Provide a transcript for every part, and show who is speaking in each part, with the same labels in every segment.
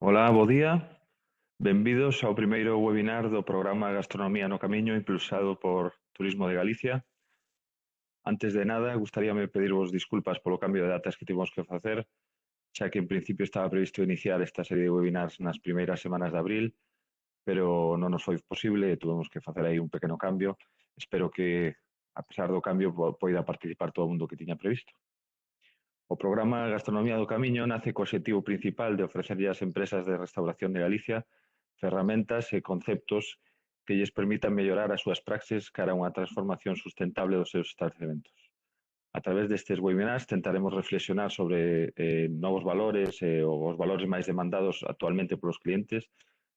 Speaker 1: Ola, bo día. Benvidos ao primeiro webinar do programa Gastronomía no Camiño impulsado por Turismo de Galicia. Antes de nada, gustaríame pedirvos disculpas polo cambio de datas que tivemos que facer, xa que en principio estaba previsto iniciar esta serie de webinars nas primeiras semanas de abril, pero non nos foi posible e tuvemos que facer aí un pequeno cambio. Espero que, a pesar do cambio, poida participar todo o mundo que tiña previsto. O programa Gastronomía do Camiño nace co obxectivo principal de ofrecerlle ás empresas de restauración de Galicia ferramentas e conceptos que lles permitan mellorar as súas praxes cara a unha transformación sustentable dos seus estabelecementos. A través destes webinars tentaremos reflexionar sobre novos valores e os valores máis demandados actualmente polos clientes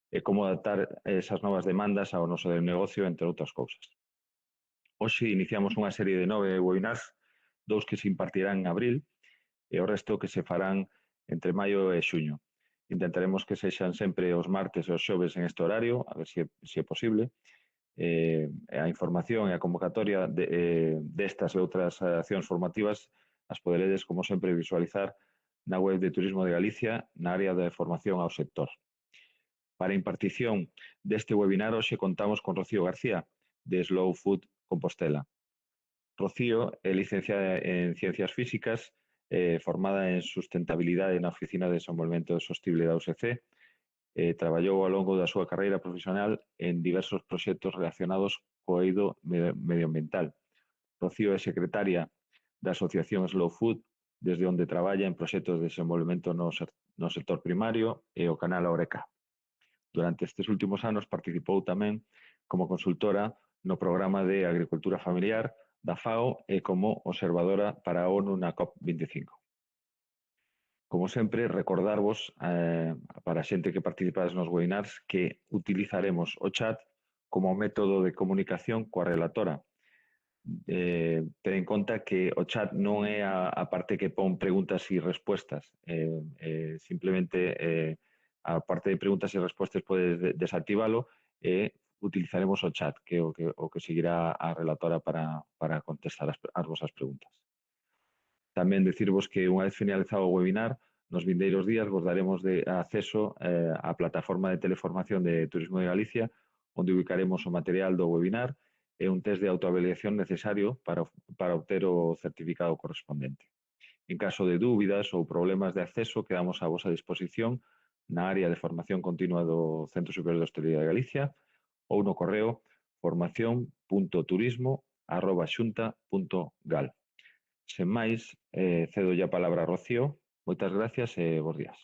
Speaker 1: e como adaptar esas novas demandas ao noso negocio, entre outras cousas. Hoxe iniciamos unha serie de 9 webinars, dous que se impartirán en abril e o resto que se farán entre maio e xuño. Intentaremos que sexan sempre os martes e os xoves en este horario, a ver se é posible. A información e a convocatoria destas e outras accións formativas as poderedes, como sempre, visualizar na web de Turismo de Galicia, na área de formación ao sector. Para a impartición deste webinar, hoxe contamos con Rocío García, de Slow Food Compostela. Rocío é licenciada en Ciencias Físicas, formada en Sustentabilidade na Oficina de Desenvolvemento Sostible da USC, traballou ao longo da súa carreira profesional en diversos proxectos relacionados co eido medioambiental. Rocío é secretaria da Asociación Slow Food, desde onde traballa en proxectos de desenvolvemento no sector primario e o canal Oreca. Durante estes últimos anos participou tamén como consultora no programa de Agricultura Familiar da FAO e como observadora para a ONU na COP25. Como sempre, recordarvos para a xente que participades nos webinars que utilizaremos o chat como método de comunicación coa relatora. Ten en conta que o chat non é a parte que pon preguntas e respuestas. Simplemente a parte de preguntas e respostas podes desactivalo e utilizaremos o chat, que é o que seguirá a relatora para contestar as vosas preguntas. Tamén decirvos que unha vez finalizado o webinar, nos vindeiros días vos daremos acceso á plataforma de teleformación de Turismo de Galicia, onde ubicaremos o material do webinar e un test de autoavaliación necesario para obter o certificado correspondente. En caso de dúbidas ou problemas de acceso, quedamos a vosa disposición na área de formación continua do Centro Superior de Hostelería de Galicia ou no correo formación.turismo@xunta.gal. Sen máis, cedo a palabra a Rocío. Moitas gracias e bos días.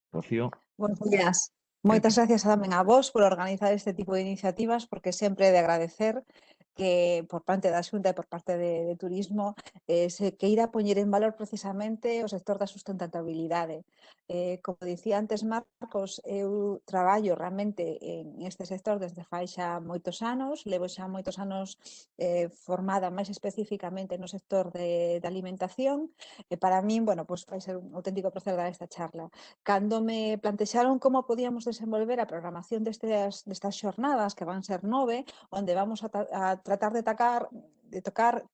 Speaker 1: Rocío.
Speaker 2: Buenos días. Moitas gracias tamén a vos por organizar este tipo de iniciativas, porque sempre é de agradecer que por parte da Xunta e por parte de Turismo se queira poñer en valor precisamente o sector da sustentabilidade. Como dicía antes Marcos, eu traballo realmente en este sector desde fai xa moitos anos, levo xa moitos anos formada máis especificamente no sector de alimentación e para min, bueno, pues vai ser un auténtico placer dar esta charla. Cando me plantexaron como podíamos desenvolver a programación destas xornadas, que van ser 9, onde vamos a tratar de tocar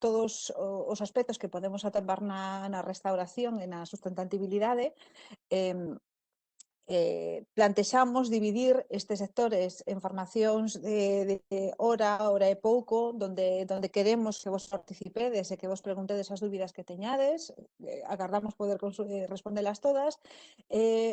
Speaker 2: todos os aspectos que podemos atopar na restauración e na sustentabilidade, plantexamos dividir estes sectores en formacións de hora e pouco, donde queremos que vos participedes e que vos preguntedes as dúbidas que teñades, agardamos poder respondelas todas.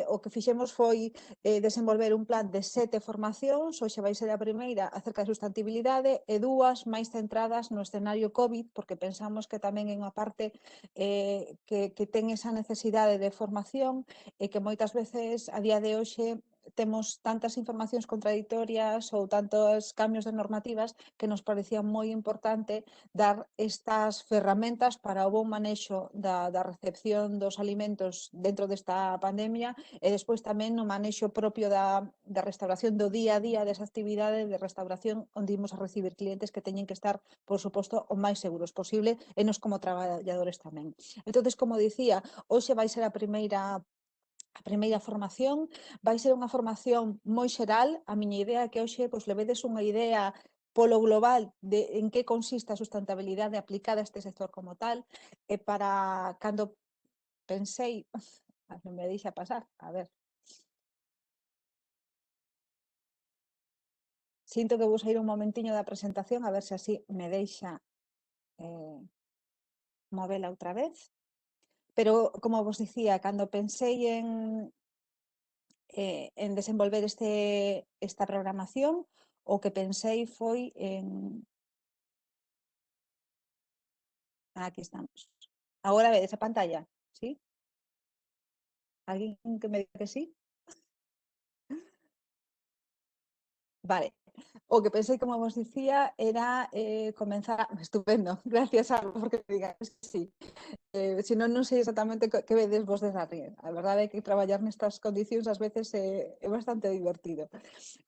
Speaker 2: O que fixemos foi desenvolver un plan de 7 formacións, hoxe vai ser a primeira acerca de sustentabilidade e 2 máis centradas no escenario COVID, porque pensamos que tamén é unha parte que ten esa necesidade de formación e que moitas veces a día de hoxe temos tantas informacións contradictorias ou tantos cambios de normativas que nos parecía moi importante dar estas ferramentas para o bon manexo da recepción dos alimentos dentro desta pandemia e despois tamén no manexo propio da restauración do día a día desa actividade de restauración onde imos a recibir clientes que teñen que estar, por suposto, o máis seguros posible e nos como traballadores tamén. Entonces, como dicía, hoxe vai ser a primeira formación, vai ser unha formación moi xeral. A miña idea é que hoxe pois, levedes unha idea polo global de en que consiste a sustentabilidade aplicada a este sector como tal, e para cando pensei, non me deixa pasar, a ver, Sinto que vou sair un momentiño da presentación, a ver se así me deixa movela outra vez. Pero, como vos dicía, cando pensei en desenvolver esta programación, o que pensei foi en... Aquí estamos. Agora vedes a pantalla, sí? Alguén que me diga que sí? Vale. O que pensei, como vos dicía, era comenzar... Estupendo, gracias, Alba, porque me digas que sí. Se non, non sei exactamente que vedes vos desde arriba. A verdade é que traballar nestas condicións ás veces é bastante divertido.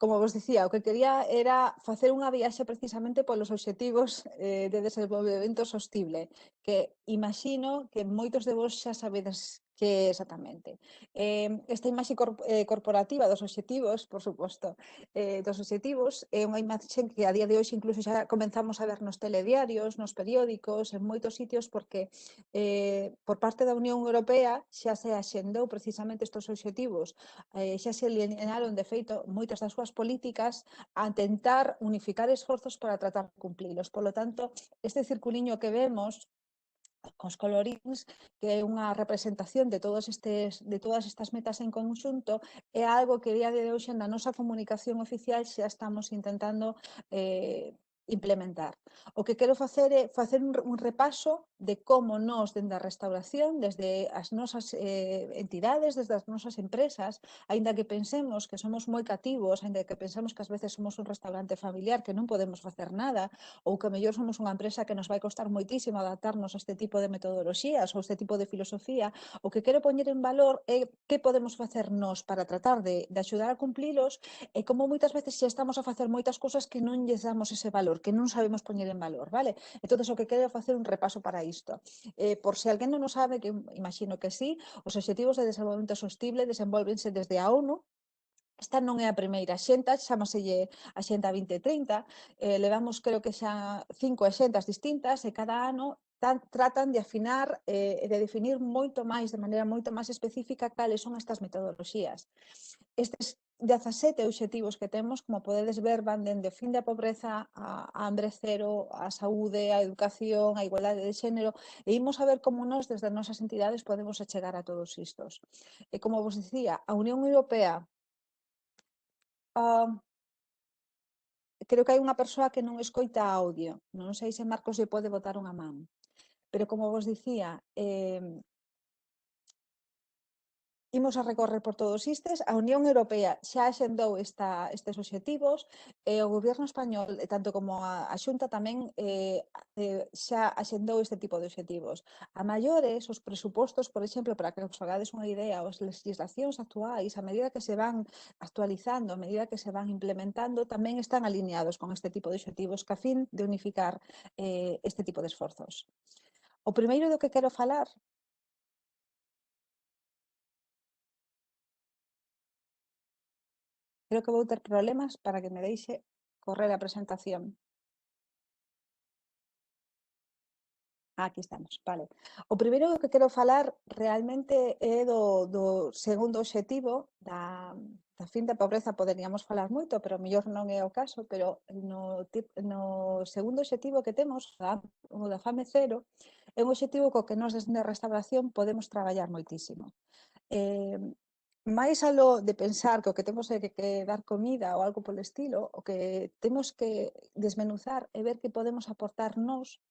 Speaker 2: Como vos dicía, o que quería era facer unha viaxe precisamente polos obxectivos de desenvolvemento sostible, que imagino que moitos de vos xa sabedes que é exactamente. Esta imaxe corporativa dos obxectivos, por suposto, dos obxectivos é unha imaxe que a día de hoxe incluso xa comenzamos a ver nos telediarios, nos periódicos, en moitos sitios, porque por parte da Unión Europea xa se axendou precisamente estes obxectivos, xa se alinearon de feito moitas das súas políticas a tentar unificar esforzos para tratar de cumplilos. Polo tanto, este circuliño que vemos cos coloríns, que é unha representación de todas estas metas en conxunto, é algo que a día de hoxe na nosa comunicación oficial xa estamos intentando implementar. O que quero facer é facer un repaso de como nós, dende a restauración, desde as nosas entidades, desde as nosas empresas, aínda que pensemos que somos moi cativos, aínda que pensemos que ás veces somos un restaurante familiar que non podemos facer nada, ou que mellor somos unha empresa que nos vai costar moitísimo adaptarnos a este tipo de metodoloxías ou este tipo de filosofía, o que quero poñer en valor é que podemos facer nós para tratar de axudar a cumplilos, e como moitas veces xa estamos a facer moitas cousas que non lles damos ese valor, que non sabemos poñer en valor, vale? Entón, o que quero facer un repaso para isto. Por se alguén non o sabe, que imagino que sí, os Obxectivos de Desenvolvemento Sostible desenvolvense desde a ONU. Esta non é a primeira xenta, chamaselle a Xenta 2030, levamos creo que xa 5 axentas distintas e cada ano tratan de afinar e de definir moito máis, de maneira moito máis específica, cales son estas metodoloxías. Estes 17 obxectivos que temos, como podedes ver, van dende o fin da pobreza, a hambre cero, a saúde, a educación, a igualdade de xénero, e imos a ver como nós, desde as nosas entidades, podemos achegar a todos istos. E como vos dicía, a Unión Europea, creo que hai unha persoa que non escoita audio. Non sei se Marcos lle pode botar unha man. Pero como vos dicía, imos a recorrer por todos estes. A Unión Europea xa axendou estes obxectivos, e o Goberno español, tanto como a Xunta tamén, xa axendou este tipo de obxectivos. A maiores, os presupostos, por exemplo, para que os fagades unha idea, as legislacións actuais, a medida que se van actualizando, a medida que se van implementando, tamén están alineados con este tipo de obxectivos, ca fin de unificar este tipo de esforzos. O primeiro do que quero falar... Creo que vou ter problemas para que me deixe correr a presentación. Aquí estamos, vale. O primeiro do que quero falar realmente é do segundo obxectivo, da fin da pobreza. Poderíamos falar moito, pero mellor non é o caso, pero no segundo obxectivo que temos, o da fame cero, é un obxectivo co que nós desde a restauración podemos traballar moitísimo. Máis aló de pensar que o que temos é que dar comida ou algo polo estilo, o que temos que desmenuzar e ver que podemos aportar nós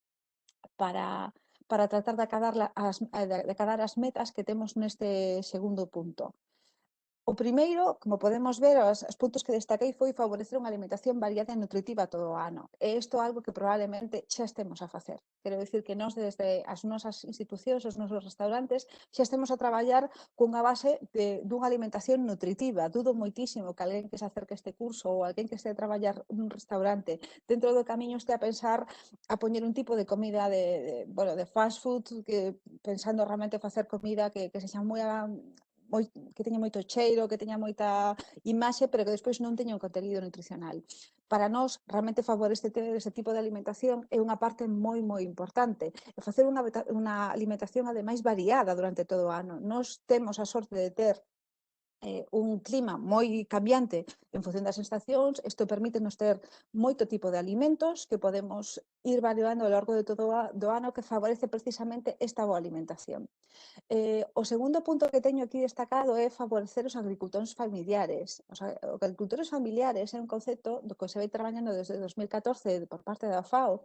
Speaker 2: para tratar de acadar as metas que temos neste segundo punto. O primeiro, como podemos ver, os puntos que destaquei foi favorecer unha alimentación variada e nutritiva todo o ano. E isto é algo que probablemente xa estemos a facer. Quero dicir que nós, desde as nosas institucións, os nosos restaurantes, xa estemos a traballar cunha base dunha alimentación nutritiva. Dudo moitísimo que alguén que se acerque a este curso ou alguén que este a traballar nun restaurante dentro do camiño este a pensar a poñer un tipo de comida de fast food, que pensando realmente facer comida que sexa que teña moito cheiro, que teña moita imaxe, pero que despois non teña un contenido nutricional. Para nós, realmente favorecer este tipo de alimentación é unha parte moi, moi importante. E facer unha alimentación, ademais, variada durante todo o ano. Nós temos a sorte de ter un clima moi cambiante en función das estacións. Isto permítenos ter moito tipo de alimentos que podemos ir variando ao largo de todo do ano, que favorece precisamente esta boa alimentación. O segundo punto que teño aquí destacado é favorecer os agricultores familiares. Os agricultores familiares é un concepto do que se vai traballando desde 2014 por parte da FAO.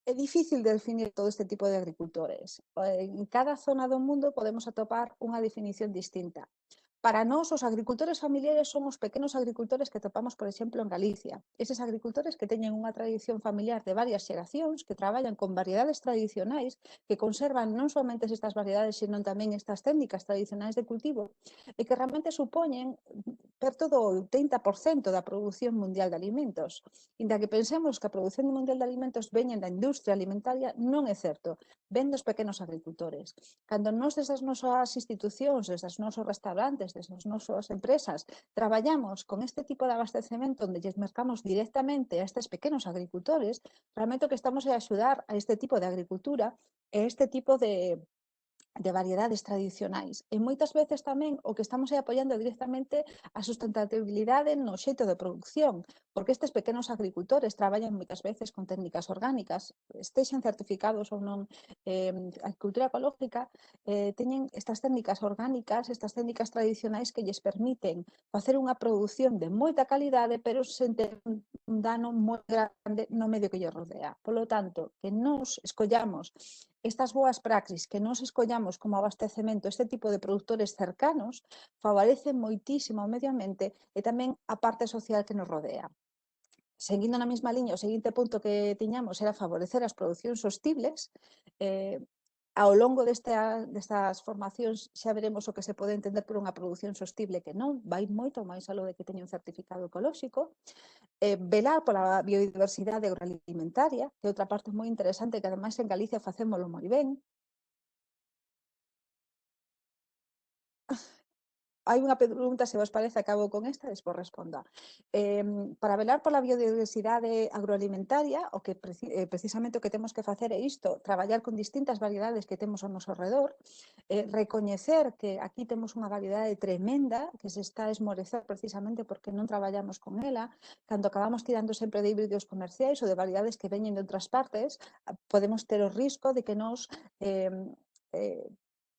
Speaker 2: É difícil de definir todo este tipo de agricultores. En cada zona do mundo podemos atopar unha definición distinta. Para nós, os agricultores familiares son os pequenos agricultores que topamos, por exemplo, en Galicia. Eses agricultores que teñen unha tradición familiar de varias xeracións, que traballan con variedades tradicionais, que conservan non somente estas variedades, sino tamén estas técnicas tradicionais de cultivo, e que realmente supoñen perto do 80% da produción mundial de alimentos. Inda que pensemos que a produción mundial de alimentos veñen da industria alimentaria, non é certo. Ven dos pequenos agricultores. Cando nós desas nosas institucións, desas nosos restaurantes, desas nosas empresas, traballamos con este tipo de abastecemento onde lles mercamos directamente a estes pequenos agricultores, realmente o que estamos é a axudar a este tipo de agricultura e este tipo de variedades tradicionais. E moitas veces tamén o que estamos é apoiando directamente a sustentabilidade no xeito de produción, porque estes pequenos agricultores traballan moitas veces con técnicas orgánicas, estexen certificados ou non. A agricultura ecológica teñen estas técnicas orgánicas, estas técnicas tradicionais que lles permiten facer unha produción de moita calidade, pero sen ter un dano moi grande no medio que lle rodea. Polo tanto, que nos escollamos estas boas praxis, que nos escollamos como abastecemento este tipo de produtores cercanos, favorece moitísimo ao medio ambiente e tamén a parte social que nos rodea. Seguindo na mesma liña, o seguinte punto que tiñamos era favorecer as producións sostibles. Ao longo destas formacións xa veremos o que se pode entender por unha produción sostible que non vai moito máis aló de que teña un certificado ecolóxico. Velar pola biodiversidade agroalimentaria, que é outra parte moi interesante que ademais en Galicia facémolo moi ben. Hai unha pregunta, se vos parece, acabo con esta, despois responda. Para velar pola biodiversidade agroalimentaria, o que precisamente o que temos que facer é isto, traballar con distintas variedades que temos ao noso redor, recoñecer que aquí temos unha variedade tremenda que se está a esmorecer precisamente porque non traballamos con ela. Cando acabamos tirando sempre de híbridos comerciais ou de variedades que veñen de outras partes, podemos ter o risco de que nos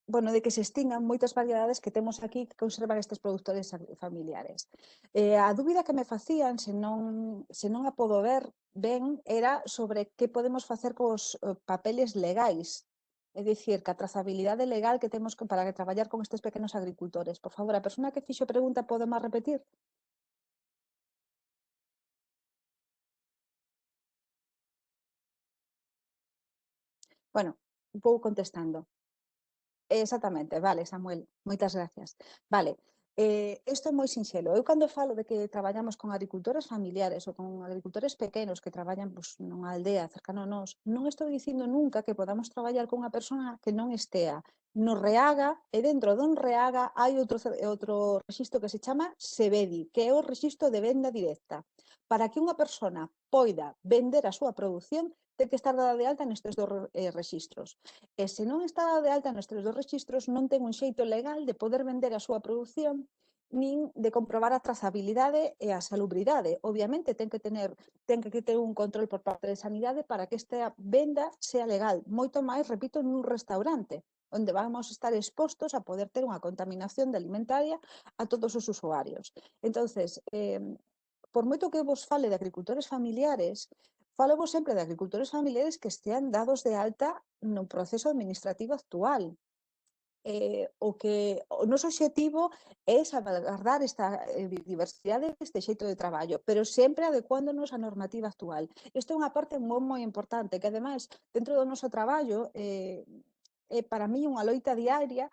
Speaker 2: de que se extingan moitas variedades que temos aquí que conservan estes produtores familiares. A dúbida que me facían, se non a podo ver ben, era sobre que podemos facer cos papeles legais, é dicir, que a trazabilidade legal que temos para traballar con estes pequenos agricultores. Por favor, a persona que fixo a pregunta pode máis repetir? Bueno, vou contestando. Exactamente, vale, Samuel, moitas gracias. Vale, isto é moi sinxelo. Eu cando falo de que traballamos con agricultores familiares ou con agricultores pequenos que traballan nunha aldea cercano a nós, non estou dicindo nunca que podamos traballar con unha persona que non estea no Reaga, e dentro dun Reaga hai outro rexistro que se chama SEBEDI, que é o rexistro de venda directa. Para que unha persona poida vender a súa produción, ten que estar dada de alta nestes dos rexistros. E se non está dada de alta nestes dos rexistros, non ten un xeito legal de poder vender a súa produción nin de comprobar a trazabilidade e a salubridade. Obviamente, ten que ter un control por parte de sanidade para que esta venda sea legal. Moito máis, repito, nun restaurante, onde vamos estar expostos a poder ter unha contaminación de alimentaria a todos os usuarios. Entonces, por moito que vos fale de agricultores familiares, falo sempre de agricultores familiares que estean dados de alta no proceso administrativo actual. O noso obxectivo é salvaguardar esta diversidade deste xeito de traballo, pero sempre adecuándonos á normativa actual. Isto é unha parte moi importante, que ademais, dentro do noso traballo, é para mí unha loita diaria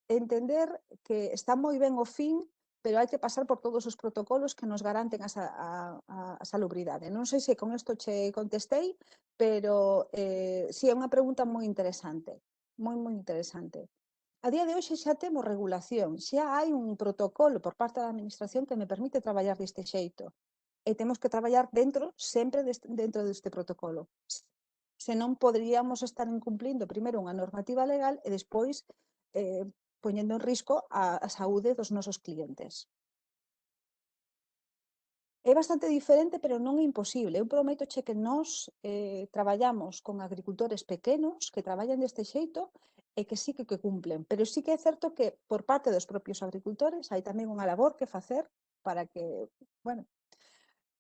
Speaker 2: entender que está moi ben o fin, pero hai que pasar por todos os protocolos que nos garanten a salubridade. Non sei se con isto che contestei, pero si é unha pregunta moi interesante, moi interesante. A día de hoxe xa temos regulación, xa hai un protocolo por parte da administración que me permite traballar deste xeito. E temos que traballar sempre dentro deste protocolo. Se non, poderíamos estar incumplindo primeiro unha normativa legal e despois poñendo en risco a saúde dos nosos clientes. É bastante diferente, pero non é imposible. Eu prométoche que nós traballamos con agricultores pequenos que traballan deste xeito e que sí que cumplen. Pero sí que é certo que por parte dos propios agricultores hai tamén unha labor que facer para que, bueno,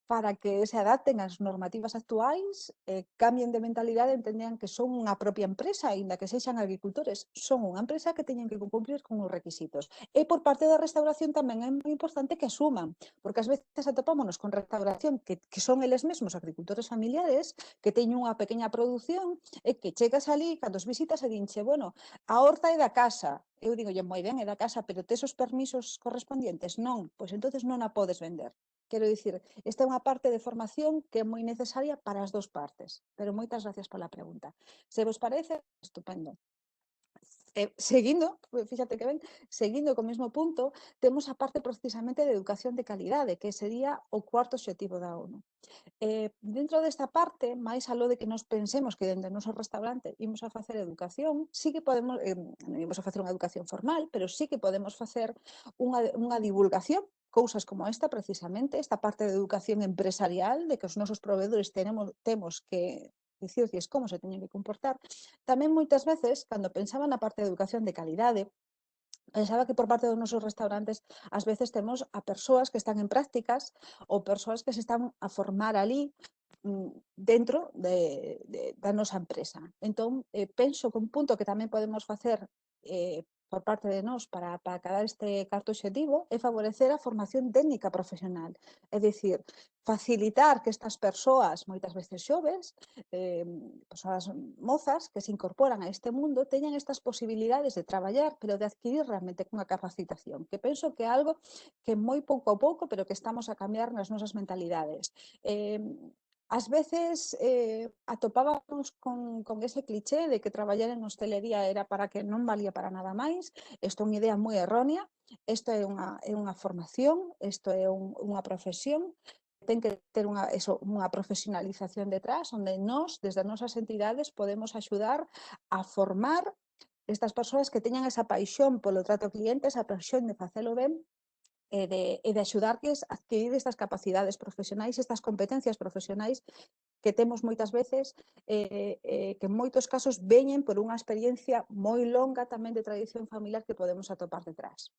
Speaker 2: para que se adapten ás normativas actuais, cambien de mentalidade, entendan que son unha propia empresa, aínda que sexan agricultores, son unha empresa que teñen que cumprir con os requisitos. E por parte da restauración tamén é moi importante que asuman, porque ás veces atopámonos con restauración que son eles mesmos agricultores familiares, que teñen unha pequena produción e que chegas ali, cando os visitas e dinche, bueno, a horta é da casa. Eu digo, moi ben, é da casa, pero tes os permisos correspondientes? Non, pois entonces non a podes vender. Quero dicir, esta é unha parte de formación que é moi necesaria para as dos partes. Pero moitas gracias pola pregunta. Se vos parece, estupendo. Seguindo, fíxate que ben, seguindo co mesmo punto, temos a parte precisamente de educación de calidade, que sería o cuarto obxectivo da ONU. Dentro desta parte, máis aló de que nos pensemos que dentro do noso restaurante imos a facer educación, sí que podemos, non imos a facer unha educación formal, pero sí que podemos facer unha divulgación, cousas como esta precisamente, esta parte de educación empresarial, de que os nosos proveedores temos que dicirlles como se teñen que comportar. Tamén moitas veces, cando pensaba na parte de educación de calidade, pensaba que por parte dos nosos restaurantes ás veces temos a persoas que están en prácticas ou persoas que se están a formar ali dentro da nosa empresa. Entón, penso que un punto que tamén podemos facer por parte de nós para acadar este cuarto obxectivo é favorecer a formación técnica profesional. É dicir, facilitar que estas persoas, moitas veces xoves, persoas mozas que se incorporan a este mundo, teñan estas posibilidades de traballar, pero de adquirir realmente unha capacitación, que penso que é algo que moi pouco a pouco, pero que estamos a cambiar nas nosas mentalidades. Ás veces atopábamos con ese cliché de que traballar en hostelería era para que non valía para nada máis. Isto é unha idea moi errónea, isto é unha formación, isto é unha profesión, ten que ter unha profesionalización detrás, onde nós, desde as nosas entidades, podemos axudar a formar estas persoas que teñan esa paixón polo trato ao cliente, esa paixón de facelo ben, e de axudarles a adquirir estas capacidades profesionais, estas competencias profesionais que temos moitas veces, que en moitos casos veñen por unha experiencia moi longa tamén de tradición familiar que podemos atopar detrás.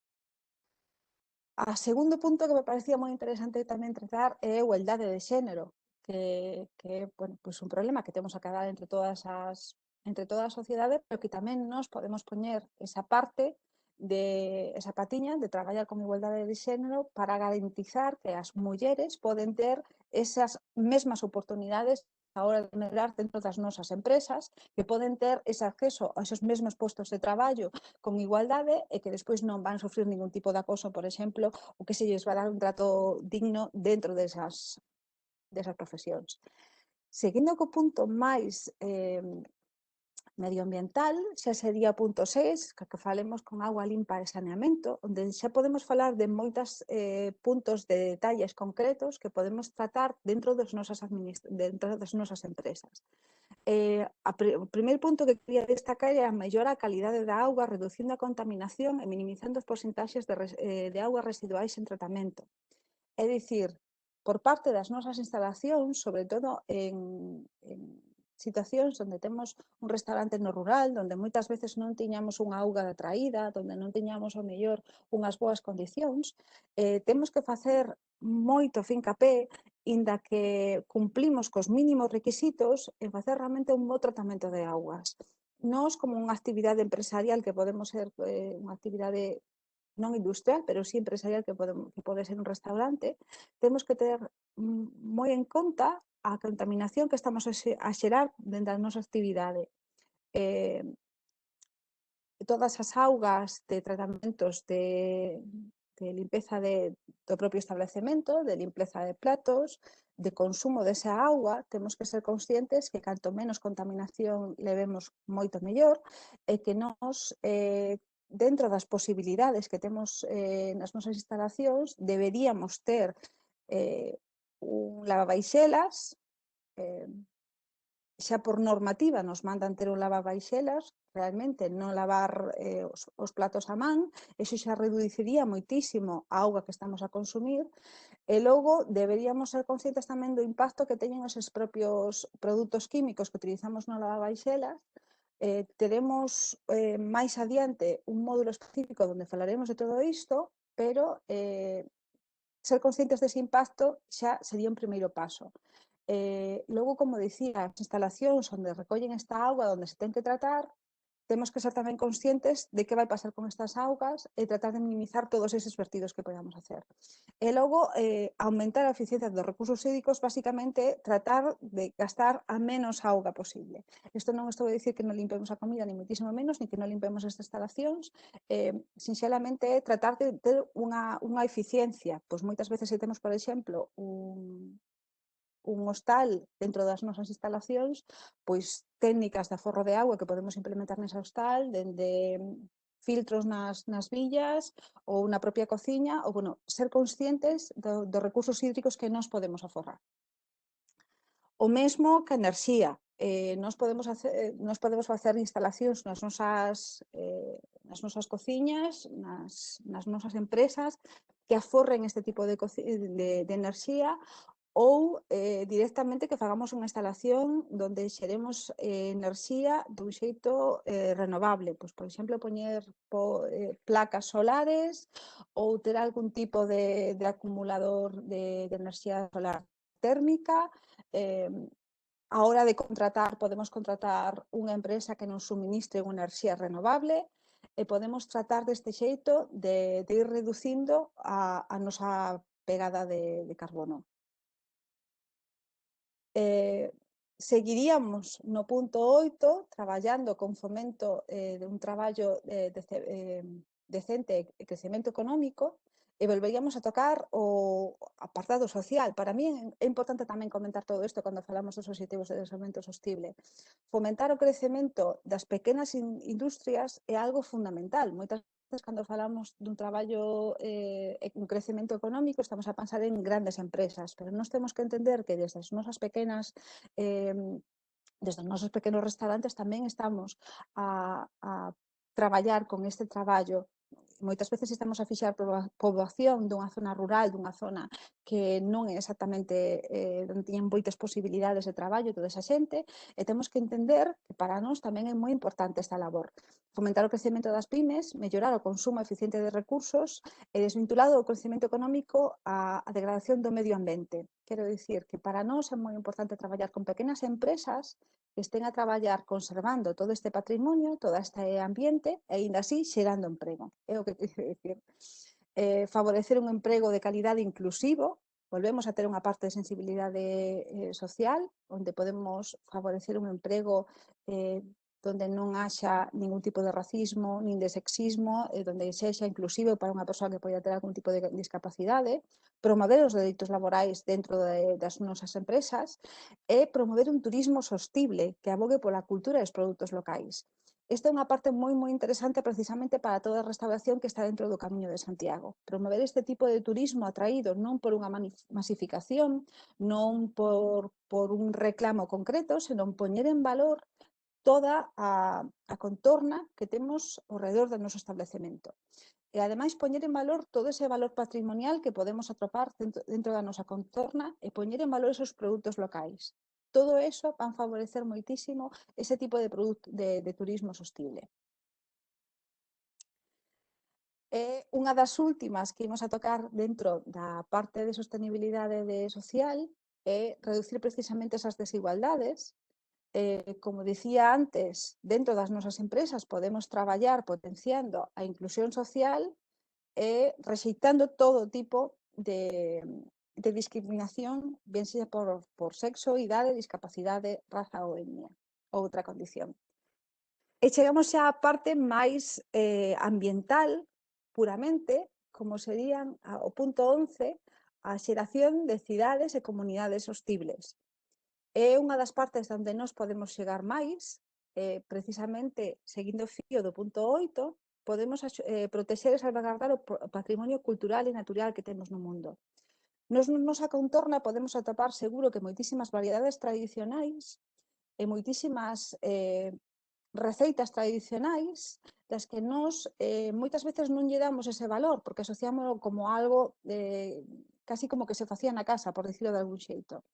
Speaker 2: A segundo punto que me parecía moi interesante tamén tratar é a igualdade de xénero, que é bueno, pues un problema que temos a cadar entre toda a sociedade, pero que tamén nós podemos poñer esa parte esa patiña de traballar con igualdade de xénero para garantizar que as mulleres poden ter esas mesmas oportunidades a hora de medrar dentro das nosas empresas, que poden ter ese acceso a esos mesmos postos de traballo con igualdade e que despois non van sofrer ningún tipo de acoso, por exemplo, ou que se lles va dar un trato digno dentro desas profesións. Seguindo co punto máis medioambiental, xa sería o punto 6, que falemos con agua limpa e saneamento, onde xa podemos falar de moitos puntos de detalles concretos que podemos tratar dentro das nosas empresas. O primeiro punto que quería destacar é a mellora a calidade da auga, reducindo a contaminación e minimizando os porcentaxes de augas residuais en tratamento. É dicir, por parte das nosas instalacións, sobre todo en situacións onde temos un restaurante no rural, onde moitas veces non tiñamos unha auga de traída, onde non tiñamos o mellor unhas boas condicións, temos que facer moito fincapé, inda que cumplimos cos mínimos requisitos, en facer realmente un bo tratamento de augas. Nós, como unha actividade empresarial que podemos ser unha actividade non industrial, pero sí empresarial que pode ser un restaurante, temos que ter moi en conta a contaminación que estamos a xerar dentro da nosa actividade. Todas as augas de tratamentos de limpeza do propio establecemento, de limpeza de platos, de consumo desa auga, temos que ser conscientes que canto menos contaminación levemos moito mellor e que nós dentro das posibilidades que temos nas nosas instalacións deberíamos ter un lavavaixelas xa por normativa nos mandan ter un lavabaixelas, realmente non lavar os platos a man, eso xa reduciría moitísimo a auga que estamos a consumir, e logo deberíamos ser conscientes tamén do impacto que teñen eses propios produtos químicos que utilizamos no lavabaixelas. Teremos máis adiante un módulo específico onde falaremos de todo isto, pero ser conscientes dese impacto xa sería un primeiro paso. Logo, como dicía, as instalacións onde recollen esta auga, onde se ten que tratar, temos que ser tamén conscientes de que vai pasar con estas augas e tratar de minimizar todos eses vertidos que podamos hacer. E logo, aumentar a eficiencia dos recursos hídricos, basicamente, tratar de gastar a menos auga posible. Isto non estou a dicir que non limpemos a comida, ni moitísimo menos, ni que non limpemos estas instalacións, sinxelamente é tratar de ter unha eficiencia. Pois moitas veces se temos, por exemplo, un hostal dentro das nosas instalacións, pois técnicas de aforro de auga que podemos implementar nese hostal, dende filtros nas billas ou na propia cociña, ou, bueno, ser conscientes dos recursos hídricos que nós podemos aforrar. O mesmo que a enerxía. Nós podemos facer instalacións nas nosas cociñas, nas nosas empresas, que aforren este tipo de enerxía, ou directamente que fagamos unha instalación donde xeremos enerxía dun xeito renovable. Pois, por exemplo, poñer placas solares ou ter algún tipo de acumulador de enerxía solar térmica. A hora de contratar, podemos contratar unha empresa que nos suministre unha enerxía renovable e podemos tratar deste xeito de ir reducindo a nosa pegada de carbono. Seguiríamos no punto 8 traballando con fomento de un traballo decente e crecemento económico, e volveríamos a tocar o apartado social. Para mí é importante tamén comentar todo isto cando falamos dos obxectivos de desenvolvemento sostible. Fomentar o crecemento das pequenas industrias é algo fundamental. Moitas veces cando falamos dun traballo un crecemento económico estamos a pensar en grandes empresas, pero nós temos que entender que desde as nosas pequenas desde os nosos pequenos restaurantes tamén estamos a traballar con este traballo. Moitas veces estamos a fixar poboación dunha zona rural, dunha zona que non é exactamente onde teñen moitas posibilidades de traballo toda esa xente, e temos que entender que para nós tamén é moi importante esta labor. Fomentar o crecemento das pymes, mellorar o consumo eficiente de recursos e desvinculado o crecemento económico á degradación do medio ambiente. Quero dicir que para nós é moi importante traballar con pequenas empresas que estén a traballar conservando todo este patrimonio, todo este ambiente e, aínda así, xerando emprego. É o que quero dicir. Favorecer un emprego de calidade inclusivo, volvemos a ter unha parte de sensibilidade social, onde podemos favorecer un emprego donde non haxa ningún tipo de racismo, nin de sexismo, donde sexa inclusivo para unha persoa que poida ter algún tipo de discapacidade, promover os dereitos laborais dentro das nosas empresas e promover un turismo sostible que abogue pola cultura e os produtos locais. Esta é unha parte moi interesante precisamente para toda a restauración que está dentro do Camiño de Santiago. Promover este tipo de turismo atraído non por unha masificación, non por un reclamo concreto, senón poñer en valor toda a contorna que temos ao redor do noso establecemento. E, ademais, poñer en valor todo ese valor patrimonial que podemos atopar dentro da nosa contorna e poñer en valor esos produtos locais. Todo eso van favorecer moitísimo ese tipo de turismo sostible. E unha das últimas que imos a tocar dentro da parte de sostenibilidade social é reducir precisamente esas desigualdades. Como dicía antes, dentro das nosas empresas podemos traballar potenciando a inclusión social e rexeitando todo tipo de discriminación, ben sea por sexo, idade, discapacidade, raza ou etnia, ou outra condición. E chegamos xa á parte máis ambiental, puramente, como serían o punto 11, a xeración de cidades e comunidades sostibles. É unha das partes onde nós podemos chegar máis, precisamente seguindo o fío do punto 8, podemos protexer e salvagardar o patrimonio cultural e natural que temos no mundo. Nos nosa contorna podemos atopar seguro que moitísimas variedades tradicionais e moitísimas receitas tradicionais das que nós moitas veces non lle damos ese valor, porque asociámoslo como algo casi como que se facía na casa, por dicirlo de algún xeito.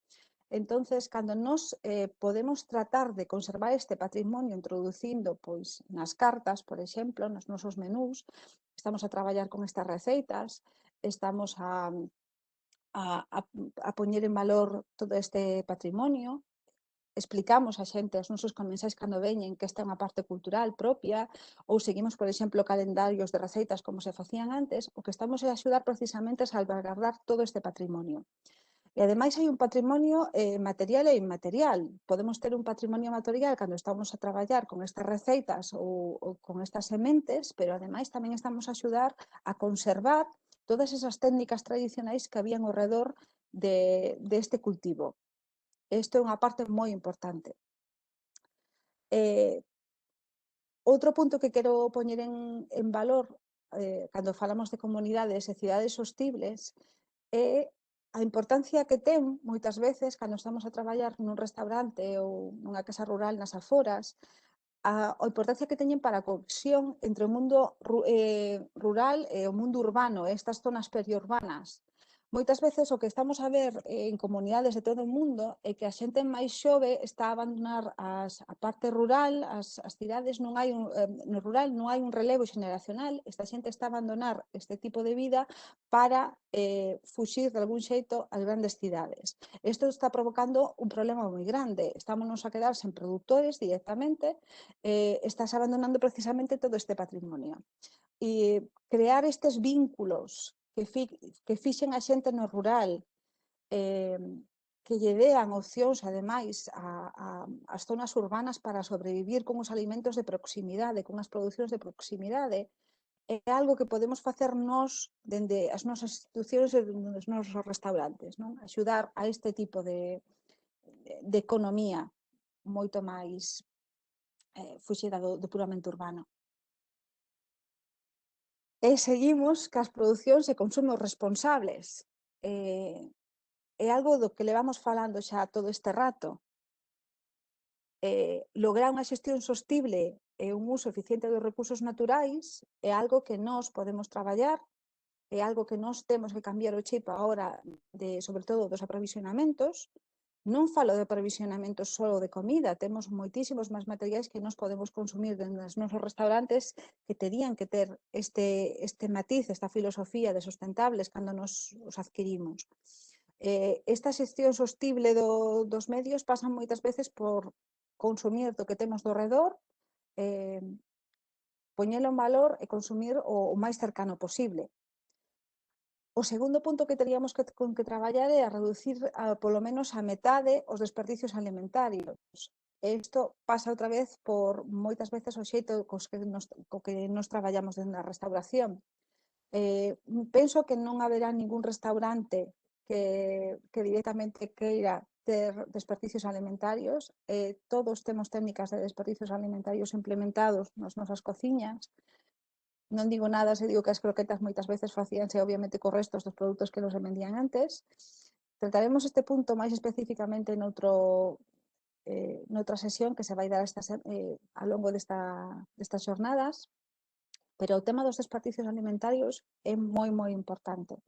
Speaker 2: Entonces, cando nós podemos tratar de conservar este patrimonio introducindo pois nas cartas, por exemplo, nos nosos menús, estamos a traballar con estas receitas, estamos a poñer en valor todo este patrimonio, explicamos a xente os nosos comensais cando veñen que esta é unha parte cultural propia, ou seguimos, por exemplo, calendarios de receitas como se facían antes, o que estamos é a axudar precisamente a salvaguardar todo este patrimonio. E ademais hai un patrimonio material e inmaterial. Podemos ter un patrimonio material cando estamos a traballar con estas receitas ou con estas sementes, pero ademais tamén estamos a axudar a conservar todas esas técnicas tradicionais que habían ao redor deste cultivo. Isto é unha parte moi importante. Outro punto que quero poñer en valor cando falamos de comunidades e cidades sostibles é a importancia que ten moitas veces cando estamos a traballar nun restaurante ou nunha casa rural nas aforas, a importancia que teñen para a cohesión entre o mundo rural e o mundo urbano, estas zonas periurbanas. Moitas veces o que estamos a ver en comunidades de todo o mundo é que a xente máis xove está a abandonar a parte rural, as cidades, non hai no rural non hai un relevo xeneracional, esta xente está a abandonar este tipo de vida para fuxir de algún xeito ás grandes cidades. Isto está provocando un problema moi grande, estámonos a quedar sen produtores directamente, estás abandonando precisamente todo este patrimonio. E crear estes vínculos que fixen a xente no rural, que lle dean opcións, ademais, ás zonas urbanas para sobrevivir con os alimentos de proximidade, con as producións de proximidade, é algo que podemos facer nós dende as nosas institucións e dende os nosos restaurantes, non? Axudar a este tipo de economía moito máis fuxida do puramente urbano. E seguimos cas producións e consumos responsables. É algo do que levamos falando xa todo este rato. Lograr unha xestión sostible e un uso eficiente dos recursos naturais é algo que nós podemos traballar, é algo que nós temos que cambiar o chip agora, sobre todo dos aprovisionamentos. Non falo de aprovisionamentos só de comida, temos moitísimos máis materiais que nós podemos consumir nos nosos restaurantes que terían que ter este matiz, esta filosofía de sustentables cando nos os adquirimos. Esta xestión sostible dos medios pasa moitas veces por consumir do que temos do redor, poñelo en valor e consumir o máis cercano posible. O segundo punto que teríamos que traballar é a reducir polo menos a metade os desperdicios alimentarios. Isto pasa outra vez por moitas veces o xeito co que nos traballamos dentro da restauración. Penso que non haberá ningún restaurante que directamente queira ter desperdicios alimentarios. Todos temos técnicas de desperdicios alimentarios implementados nas nosas cociñas. Non digo nada se digo que as croquetas moitas veces facíanse obviamente co restos dos produtos que nos vendían antes. Trataremos este punto máis especificamente noutra sesión que se vai dar ao longo destas xornadas, pero o tema dos desperdicios alimentarios é moi importante.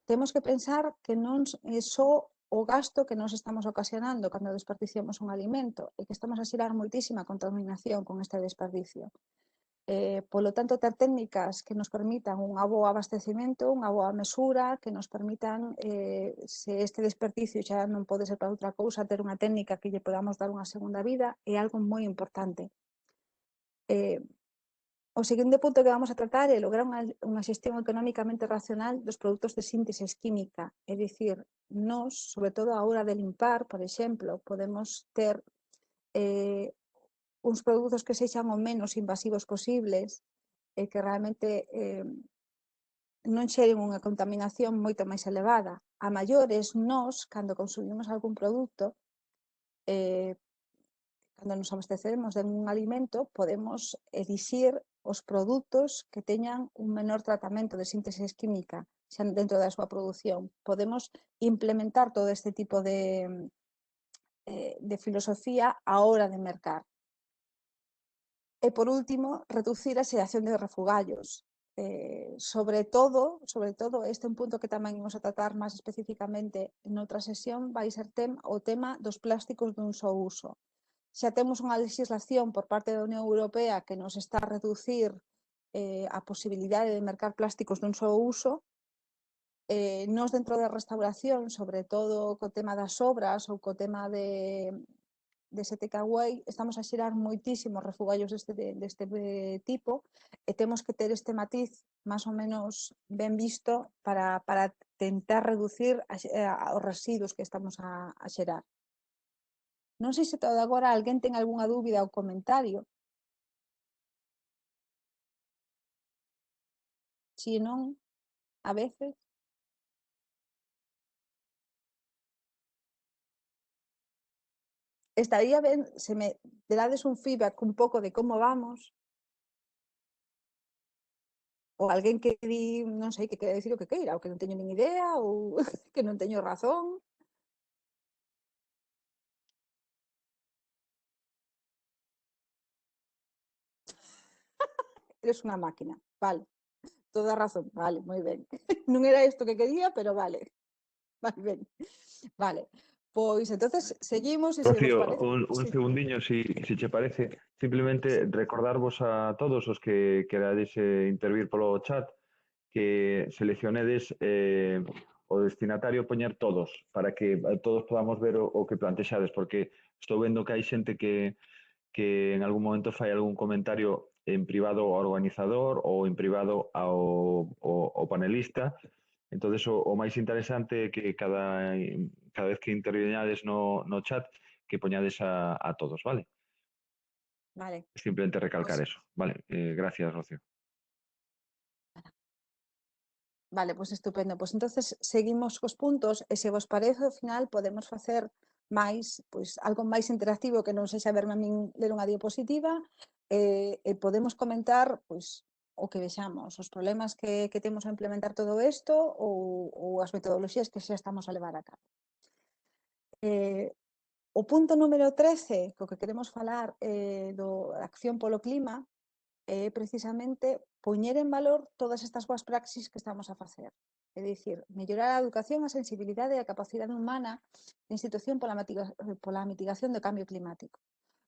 Speaker 2: Temos que pensar que non é só o gasto que nos estamos ocasionando cando desperdiciamos un alimento e que estamos a xerar moitísima contaminación con este desperdicio. Polo tanto, ter técnicas que nos permitan un bo abastecimento, unha boa mesura, que nos permitan, se este desperdicio xa non pode ser para outra cousa, ter unha técnica que lle podamos dar unha segunda vida, é algo moi importante. O seguinte punto que vamos a tratar é lograr unha xestión económicamente racional dos produtos de síntesis química, é dicir, nós, sobre todo a hora de limpar, por exemplo, podemos ter uns produtos que sexan o menos invasivos posibles e que realmente non xeren unha contaminación moito máis elevada. A maiores, nós, cando consumimos algún produto, cando nos abastecemos de un alimento, podemos elixir os produtos que teñan un menor tratamento de síntesis química xa dentro da súa produción. Podemos implementar todo este tipo de de filosofía á hora de mercar. E, por último, reducir a xeración de refugallos. Sobre todo, este é un punto que tamén imos a tratar máis especificamente noutra sesión, vai ser o tema dos plásticos dun só uso. Xa temos unha legislación por parte da Unión Europea que nos está a reducir a posibilidade de mercar plásticos dun só uso. Nós dentro da restauración, sobre todo co tema das obras ou co tema dese takeaway, estamos a xerar moitísimos refugallos deste tipo e temos que ter este matiz máis ou menos ben visto para tentar reducir os residuos que estamos a xerar. Non sei se todo agora alguén ten algunha dúbida ou comentario. Se non, a veces. Estaría ben se me dades un feedback un pouco de como vamos, ou alguén que di, non sei, que quere dicir o que queira, ou que non teño nin idea, ou que non teño razón. Eres unha máquina, vale, toda razón, vale, moi ben. Non era isto que quería, pero vale, vai ben. Vale, pois entonces seguimos e se vos
Speaker 1: Rocío,
Speaker 2: parece.
Speaker 1: un
Speaker 2: Sí.
Speaker 1: segundiño, si che parece, simplemente recordarvos a todos os que querades intervir polo chat que seleccionedes o destinatario poñer todos, para que todos podamos ver o que plantexades, porque estou vendo que hai xente que en algún momento fai algún comentario en privado ao organizador ou en privado ao panelista. Entonces, o máis interesante é que cada vez que interveñades no chat, que poñades a todos, vale?
Speaker 2: Vale,
Speaker 1: Simplemente recalcar
Speaker 2: pues,
Speaker 1: eso, vale? Gracias, Rocío.
Speaker 2: vale, pois estupendo. Pois entonces seguimos cos puntos e se vos parece ao final podemos facer máis, pois algo máis interactivo que non sexa verme a min ler unha diapositiva e podemos comentar pois o que vexamos, os problemas que temos a implementar todo isto ou as metodoloxías que xa estamos a levar a cabo. O punto número 13, co que queremos falar da acción polo clima, é precisamente poñer en valor todas estas boas praxis que estamos a facer. É dicir, mellorar a educación, a sensibilidade e a capacidade humana de institución pola mitigación do cambio climático.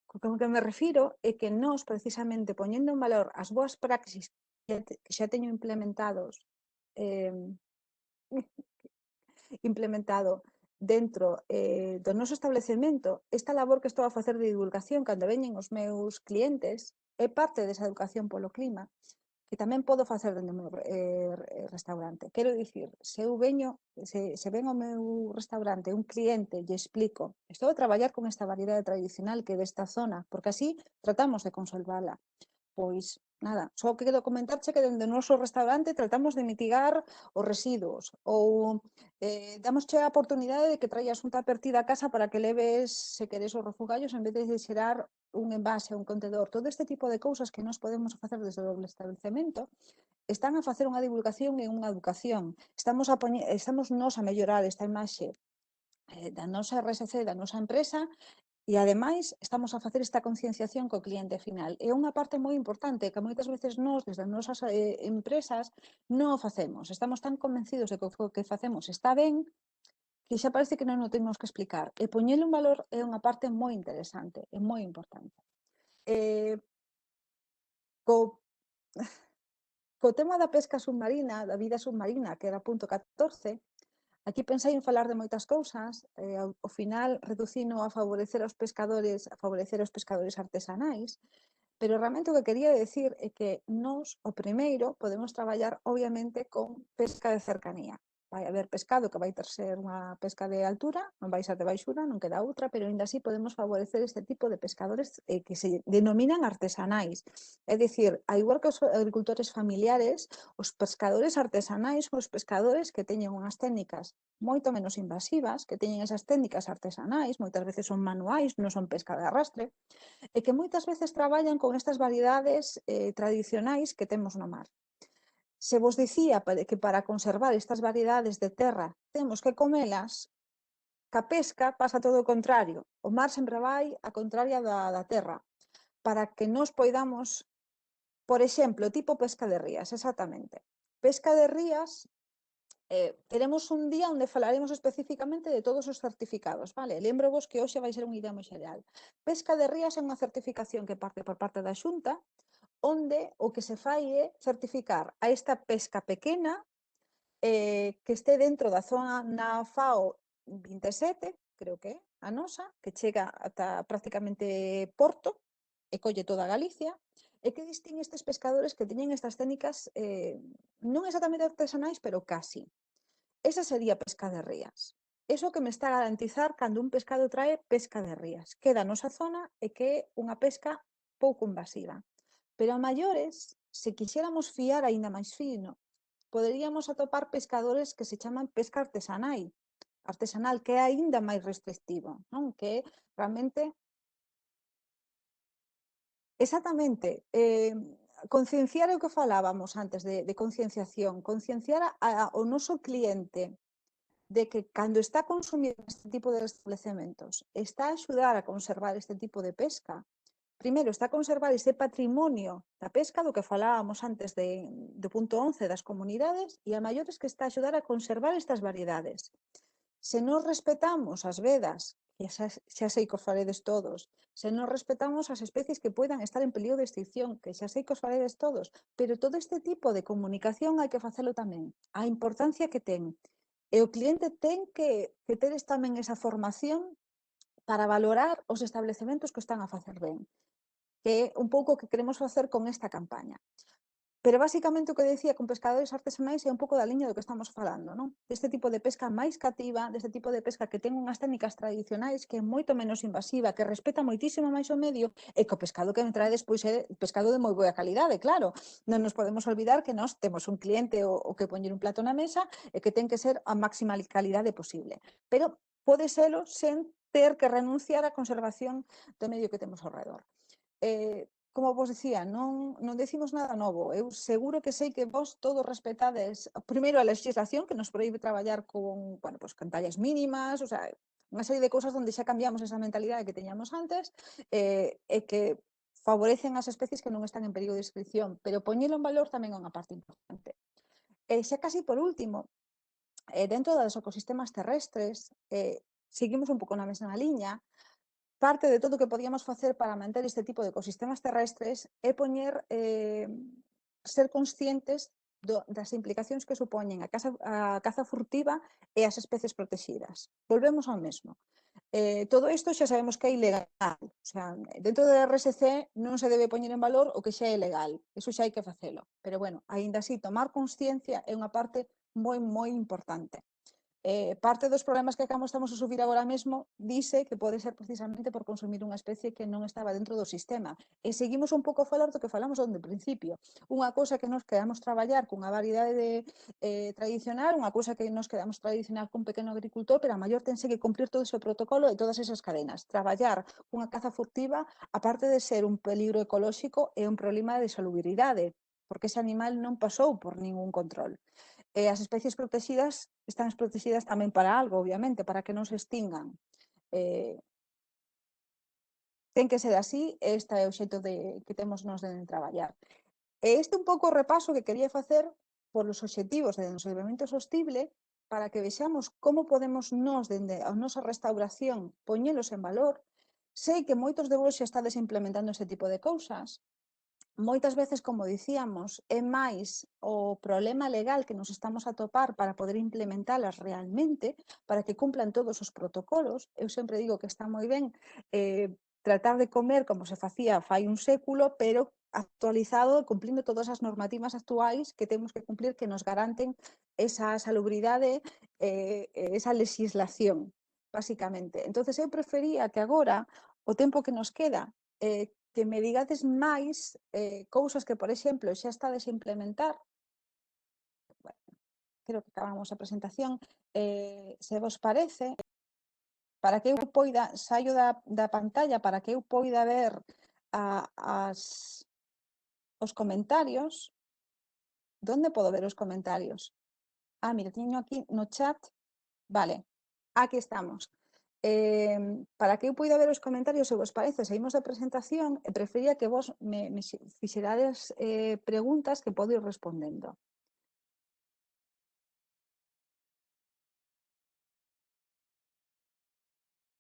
Speaker 2: Co que me refiro é que nós, precisamente, poñendo en valor as boas praxis que xa teño implementado dentro do noso establecemento, esta labor que estou a facer de divulgación cando veñen os meus clientes é parte desa educación polo clima que tamén podo facer dentro do meu restaurante. Quero dicir, se eu veño, se ven ao meu restaurante un cliente e lle explico, estou a traballar con esta variedade tradicional que é desta zona, porque así tratamos de conservala. Pois, nada, só quero comentarche que dende o noso restaurante tratamos de mitigar os residuos ou damosche a oportunidade de que traías un tupper ti da casa para que leves, se queres, os refugallos en vez de xerar un envase, un contedor. Todo este tipo de cousas que nós podemos facer desde o establecemento están a facer unha divulgación e unha educación. Estamos nós a mellorar esta imaxe da nosa RSC, da nosa empresa. E, ademais, estamos a facer esta concienciación co cliente final. É unha parte moi importante que moitas veces nós, desde as nosas empresas, non o facemos. Estamos tan convencidos de que o que facemos está ben que xa parece que non o temos que explicar. E poñelo en valor é unha parte moi interesante, é moi importante. Eh, co, co tema da pesca submarina, da vida submarina, que era punto 14, aquí pensei en falar de moitas cousas, ao final reducino a favorecer os pescadores artesanais, pero realmente o que quería decir é que nós, o primeiro, podemos traballar obviamente con pesca de cercanía. Vai haber pescado que vai ter ser unha pesca de altura, non vai ser de baixura, non queda outra, pero ainda así podemos favorecer este tipo de pescadores que se denominan artesanais. É dicir, a igual que os agricultores familiares, os pescadores artesanais son os pescadores que teñen unhas técnicas moito menos invasivas, que teñen esas técnicas artesanais, moitas veces son manuais, non son pesca de arrastre, e que moitas veces traballan con estas variedades tradicionais que temos no mar. Se vos dicía que para conservar estas variedades de terra temos que comelas, ca pesca pasa todo o contrario. O mar sempre vai a contraria da terra, para que nos poidamos, por exemplo, tipo pesca de rías, exactamente. Pesca de rías, teremos un día onde falaremos especificamente de todos os certificados, vale? Lembro-vos que hoxe vai ser unha idea moi xeral. Pesca de rías é unha certificación que parte por parte da Xunta, onde o que se fai é certificar a esta pesca pequena que este dentro da zona na FAO 27, creo que é a nosa, que chega ata prácticamente Porto e colle toda Galicia, e que distingue estes pescadores que teñen estas técnicas non exactamente artesanais, pero casi. Esa sería pesca de rías. Eso que me está a garantizar cando un pescado trae pesca de rías, que é da nosa zona e que é unha pesca pouco invasiva. Pero a maiores, se quixéramos fiar aínda máis fino, poderíamos atopar pescadores que se chaman pesca artesanal, que é aínda máis restrictivo, non? Que é realmente exactamente, concienciar é o que falábamos antes de concienciación, concienciar o noso cliente de que cando está consumindo este tipo de establecementos, está a axudar a conservar este tipo de pesca. Primeiro, está a conservar ese patrimonio da pesca do que falábamos antes do punto 11 das comunidades e a maiores que está a axudar a conservar estas variedades. Se nos respetamos as vedas, que xa sei que os faredes todos, se nos respetamos as especies que poidan estar en peligro de extinción, que xa sei que os faredes todos, pero todo este tipo de comunicación hai que facelo tamén. A importancia que ten. E o cliente ten que ter tamén esa formación para valorar os establecementos que están a facer ben, que é un pouco o que queremos facer con esta campaña. Pero basicamente o que decía con pescadores artesanais é un pouco da liña do que estamos falando, non? Deste tipo de pesca máis cativa, deste tipo de pesca que ten unhas técnicas tradicionais, que é moito menos invasiva, que respeta moitísimo máis o medio, e que o pescado que me trae despois é pescado de moi boa calidade, claro. Non nos podemos olvidar que nós temos un cliente o que poñer un plato na mesa e que ten que ser a máxima calidade posible. Pero pode selo sen ter que renunciar á conservación do medio que temos ao redor. Como vos dicía, non decimos nada novo. Eu seguro que sei que vos todos respetades primeiro a legislación que nos proíbe traballar con, bueno, pues, con tallas mínimas, o sea, unha serie de cousas onde xa cambiamos esa mentalidade que teñamos antes e que favorecen as especies que non están en perigo de extinción, pero poñelo en valor tamén é unha parte importante. E xa casi por último, dentro dos ecosistemas terrestres, seguimos un pouco na mesma liña. Parte de todo o que podíamos facer para manter este tipo de ecosistemas terrestres é ser conscientes das implicacións que supoñen a caza furtiva e as especies protegidas. Volvemos ao mesmo. Todo isto xa sabemos que é ilegal. O sea, dentro da RSC non se debe poñer en valor o que xa é legal. Iso xa hai que facelo. Pero, bueno, aínda así, tomar consciencia é unha parte moi importante. Parte dos problemas que estamos a sufrir agora mesmo dice que pode ser precisamente por consumir unha especie que non estaba dentro do sistema. E seguimos un pouco a falar do que falamos onde principio. Unha cousa que nos quedamos traballar cunha variedade tradicional, unha cousa que nos quedamos tradicional cun pequeno agricultor, pero a maior tense que cumplir todo ese protocolo e todas esas cadenas. Traballar cunha caza furtiva, aparte de ser un peligro ecolóxico, é un problema de salubridade, porque ese animal non pasou por ningún control. As especies protegidas están protegidas tamén para algo, obviamente, para que non se extingan. Ten que ser así, este é o xeito que temos nós de traballar. E este un pouco o repaso que quería facer polos obxectivos de desenvolvemento sostible para que vexamos como podemos nós, dende a nosa restauración, poñelos en valor. Sei que moitos de vos xa estades implementando este tipo de cousas. Moitas veces, como dicíamos, é máis o problema legal que nos estamos a topar para poder implementalas realmente, para que cumplan todos os protocolos. Eu sempre digo que está moi ben tratar de comer como se facía fai un século, pero actualizado e cumplindo todas as normativas actuais que temos que cumplir que nos garanten esa salubridade esa legislación, basicamente. Entonces eu prefería que agora, o tempo que nos queda, que me digades máis cousas que, por exemplo, xa estades a implementar. Bueno, creo que acabamos a presentación. Se vos parece, para que eu poida, saio da pantalla, para que eu poida ver os comentarios. Donde podo ver os comentarios? Mira, teño aquí no chat. Vale, aquí estamos. para que eu poida ver os comentarios, se vos parece, seguimos da presentación, e prefería que vos me fixerades preguntas que podo ir respondendo.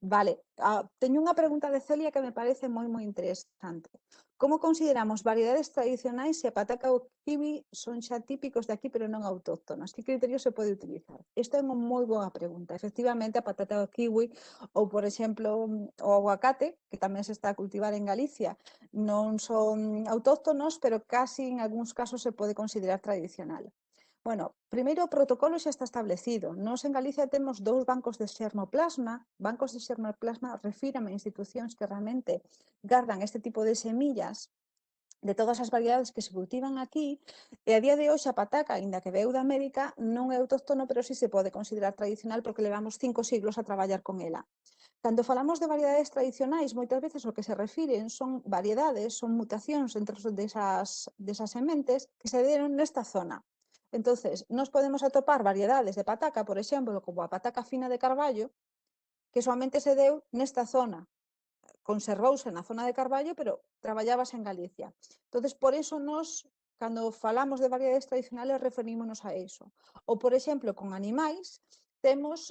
Speaker 2: Vale, teño unha pregunta de Celia que me parece moi interesante. Como consideramos variedades tradicionais se a pataca ou kiwi son xa típicos de aquí pero non autóctonos? Que criterios se pode utilizar? Esta é unha moi boa pregunta. Efectivamente, a patata ou kiwi ou, por exemplo, o aguacate, que tamén se está a cultivar en Galicia, non son autóctonos, pero casi en algúns casos se pode considerar tradicional. Bueno, primeiro o protocolo xa está establecido. Nós en Galicia temos 2 bancos de xermoplasma. Bancos de xermoplasma refírame a institucións que realmente gardan este tipo de semillas de todas as variedades que se cultivan aquí, e a día de hoxe a pataca, aínda que veu de América, non é autóctono, pero sí se pode considerar tradicional porque levamos 5 siglos a traballar con ela. Cando falamos de variedades tradicionais, moitas veces o que se refiren son variedades, son mutacións entre desas sementes que se deron nesta zona. Entonces, nós podemos atopar variedades de pataca, por exemplo, como a pataca fina de Carballo, que soamente se deu nesta zona, conservouse na zona de Carballo, pero traballábase en Galicia. Entonces, por eso nós, cando falamos de variedades tradicionales, referímonos a eso. Ou, por exemplo, con animais, temos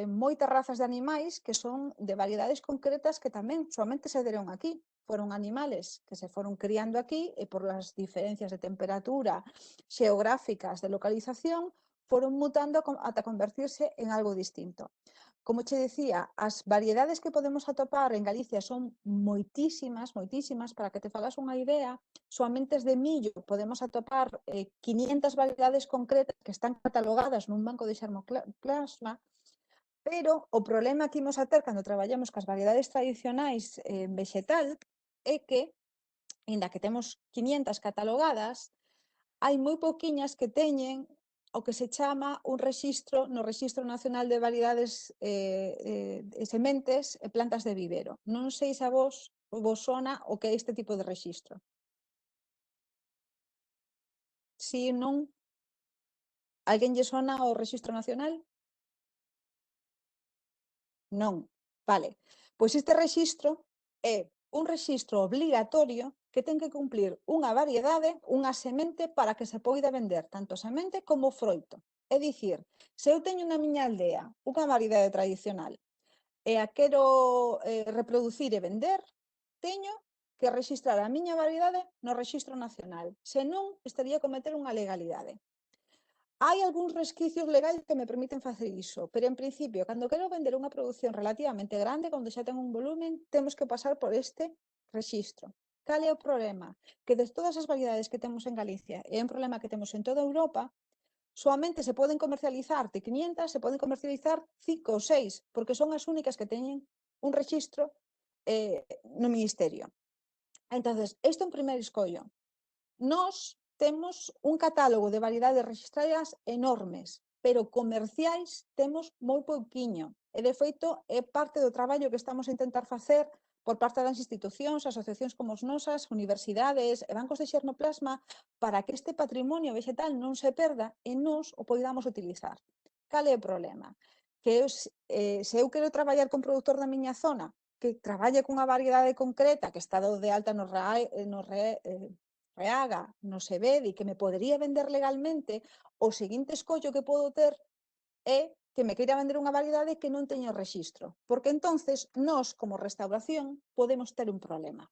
Speaker 2: moitas razas de animais que son de variedades concretas que tamén somente se deron aquí. Foron animales que se foron criando aquí e por as diferencias de temperatura xeográficas de localización foron mutando ata convertirse en algo distinto. Como che dicía, as variedades que podemos atopar en Galicia son moitísimas, para que te fagas unha idea, soamente de millo podemos atopar 500 variedades concretas que están catalogadas nun banco de xermoplasma, pero o problema que imos a ter cando traballamos cas variedades tradicionais en vegetal é que, aínda que temos 500 catalogadas, hai moi pouquiñas que teñen o que se chama un rexistro no Rexistro Nacional de Variedades Sementes e Plantas de Vivero. Non sei se a vos sona o que é este tipo de rexistro. Si, non? Alguén lle sona o Rexistro Nacional? Non. Vale. Pois este rexistro é un rexistro obrigatorio que ten que cumplir unha variedade, unha semente para que se poida vender tanto semente como froito. É dicir, se eu teño na miña aldea unha variedade tradicional e a quero reproducir e vender, teño que rexistrar a miña variedade no Rexistro Nacional. Se non, estaría a cometer unha legalidade. Hai algúns resquicios legais que me permiten facer iso, pero en principio, cando quero vender unha produción relativamente grande, cando xa ten un volumen, temos que pasar por este rexistro. Cal é o problema? Que de todas as variedades que temos en Galicia, e é un problema que temos en toda Europa, soamente se poden comercializar de 500, se poden comercializar 5 ou 6, porque son as únicas que teñen un rexistro no Ministerio. Entonces, isto é un primeiro escollo. Nós temos un catálogo de variedades registradas enormes, pero comerciais temos moi pouquiño. E, de feito, é parte do traballo que estamos a intentar facer por parte das institucións, asociacións como as nosas, universidades e bancos de xermoplasma para que este patrimonio vegetal non se perda e nós o podamos utilizar. Cal é o problema? Que se eu quero traballar con produtor da miña zona que traballe cunha variedade concreta que está dado de alta no Reaga, no Sebedi, que me podería vender legalmente, o seguinte escollo que podo ter é que me queira vender unha variedade que non teño rexistro, porque entonces nós, como restauración, podemos ter un problema.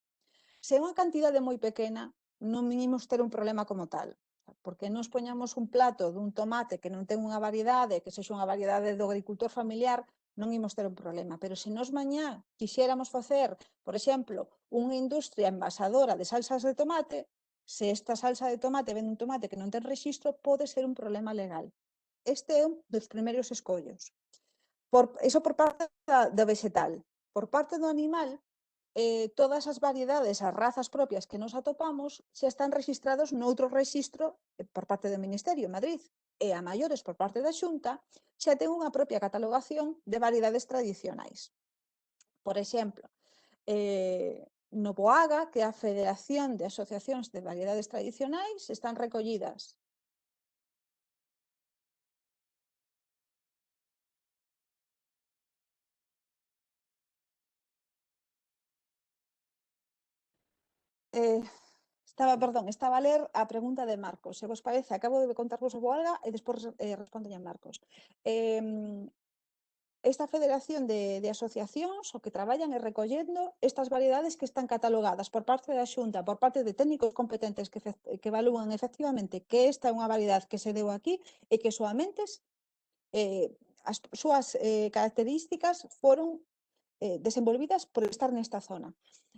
Speaker 2: Se é unha cantidade moi pequena, non imos ter un problema como tal, porque nos poñamos un plato dun tomate que non ten unha variedade, que sexa unha variedade do agricultor familiar, non imos ter un problema. Pero se nos mañá quixéramos facer, por exemplo, unha industria envasadora de salsas de tomate, se esta salsa de tomate vende un tomate que non ten rexistro, pode ser un problema legal. Este é un dos primeiros escollos. Iso por parte do vegetal. Por parte do animal, todas as variedades, as razas propias que nos atopamos, xa están registrados noutro rexistro por parte do Ministerio en Madrid e a maiores por parte da Xunta, xa ten unha propia catalogación de variedades tradicionais. Por exemplo, no BOAGA, que é a Federación de Asociacións de Variedades Tradicionais, están recollidas Estaba a ler a pregunta de Marcos. Se vos parece, acabo de contarvos o Boalga e despois responden a Marcos. Esta federación de asociacións o que traballan é recollendo estas variedades que están catalogadas por parte da Xunta, por parte de técnicos competentes que evalúan efectivamente que esta é unha variedade que se deu aquí e que soamente as súas características foron desenvolvidas por estar nesta zona.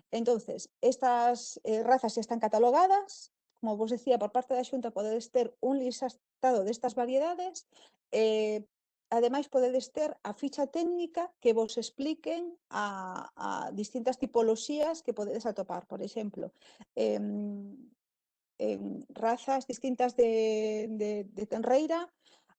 Speaker 2: Entonces, estas razas están catalogadas, como vos decía, por parte da Xunta podedes ter un listado destas variedades, ademais podedes ter a ficha técnica que vos expliquen a distintas tipoloxías que podedes atopar. Por exemplo, en razas distintas de tenreira,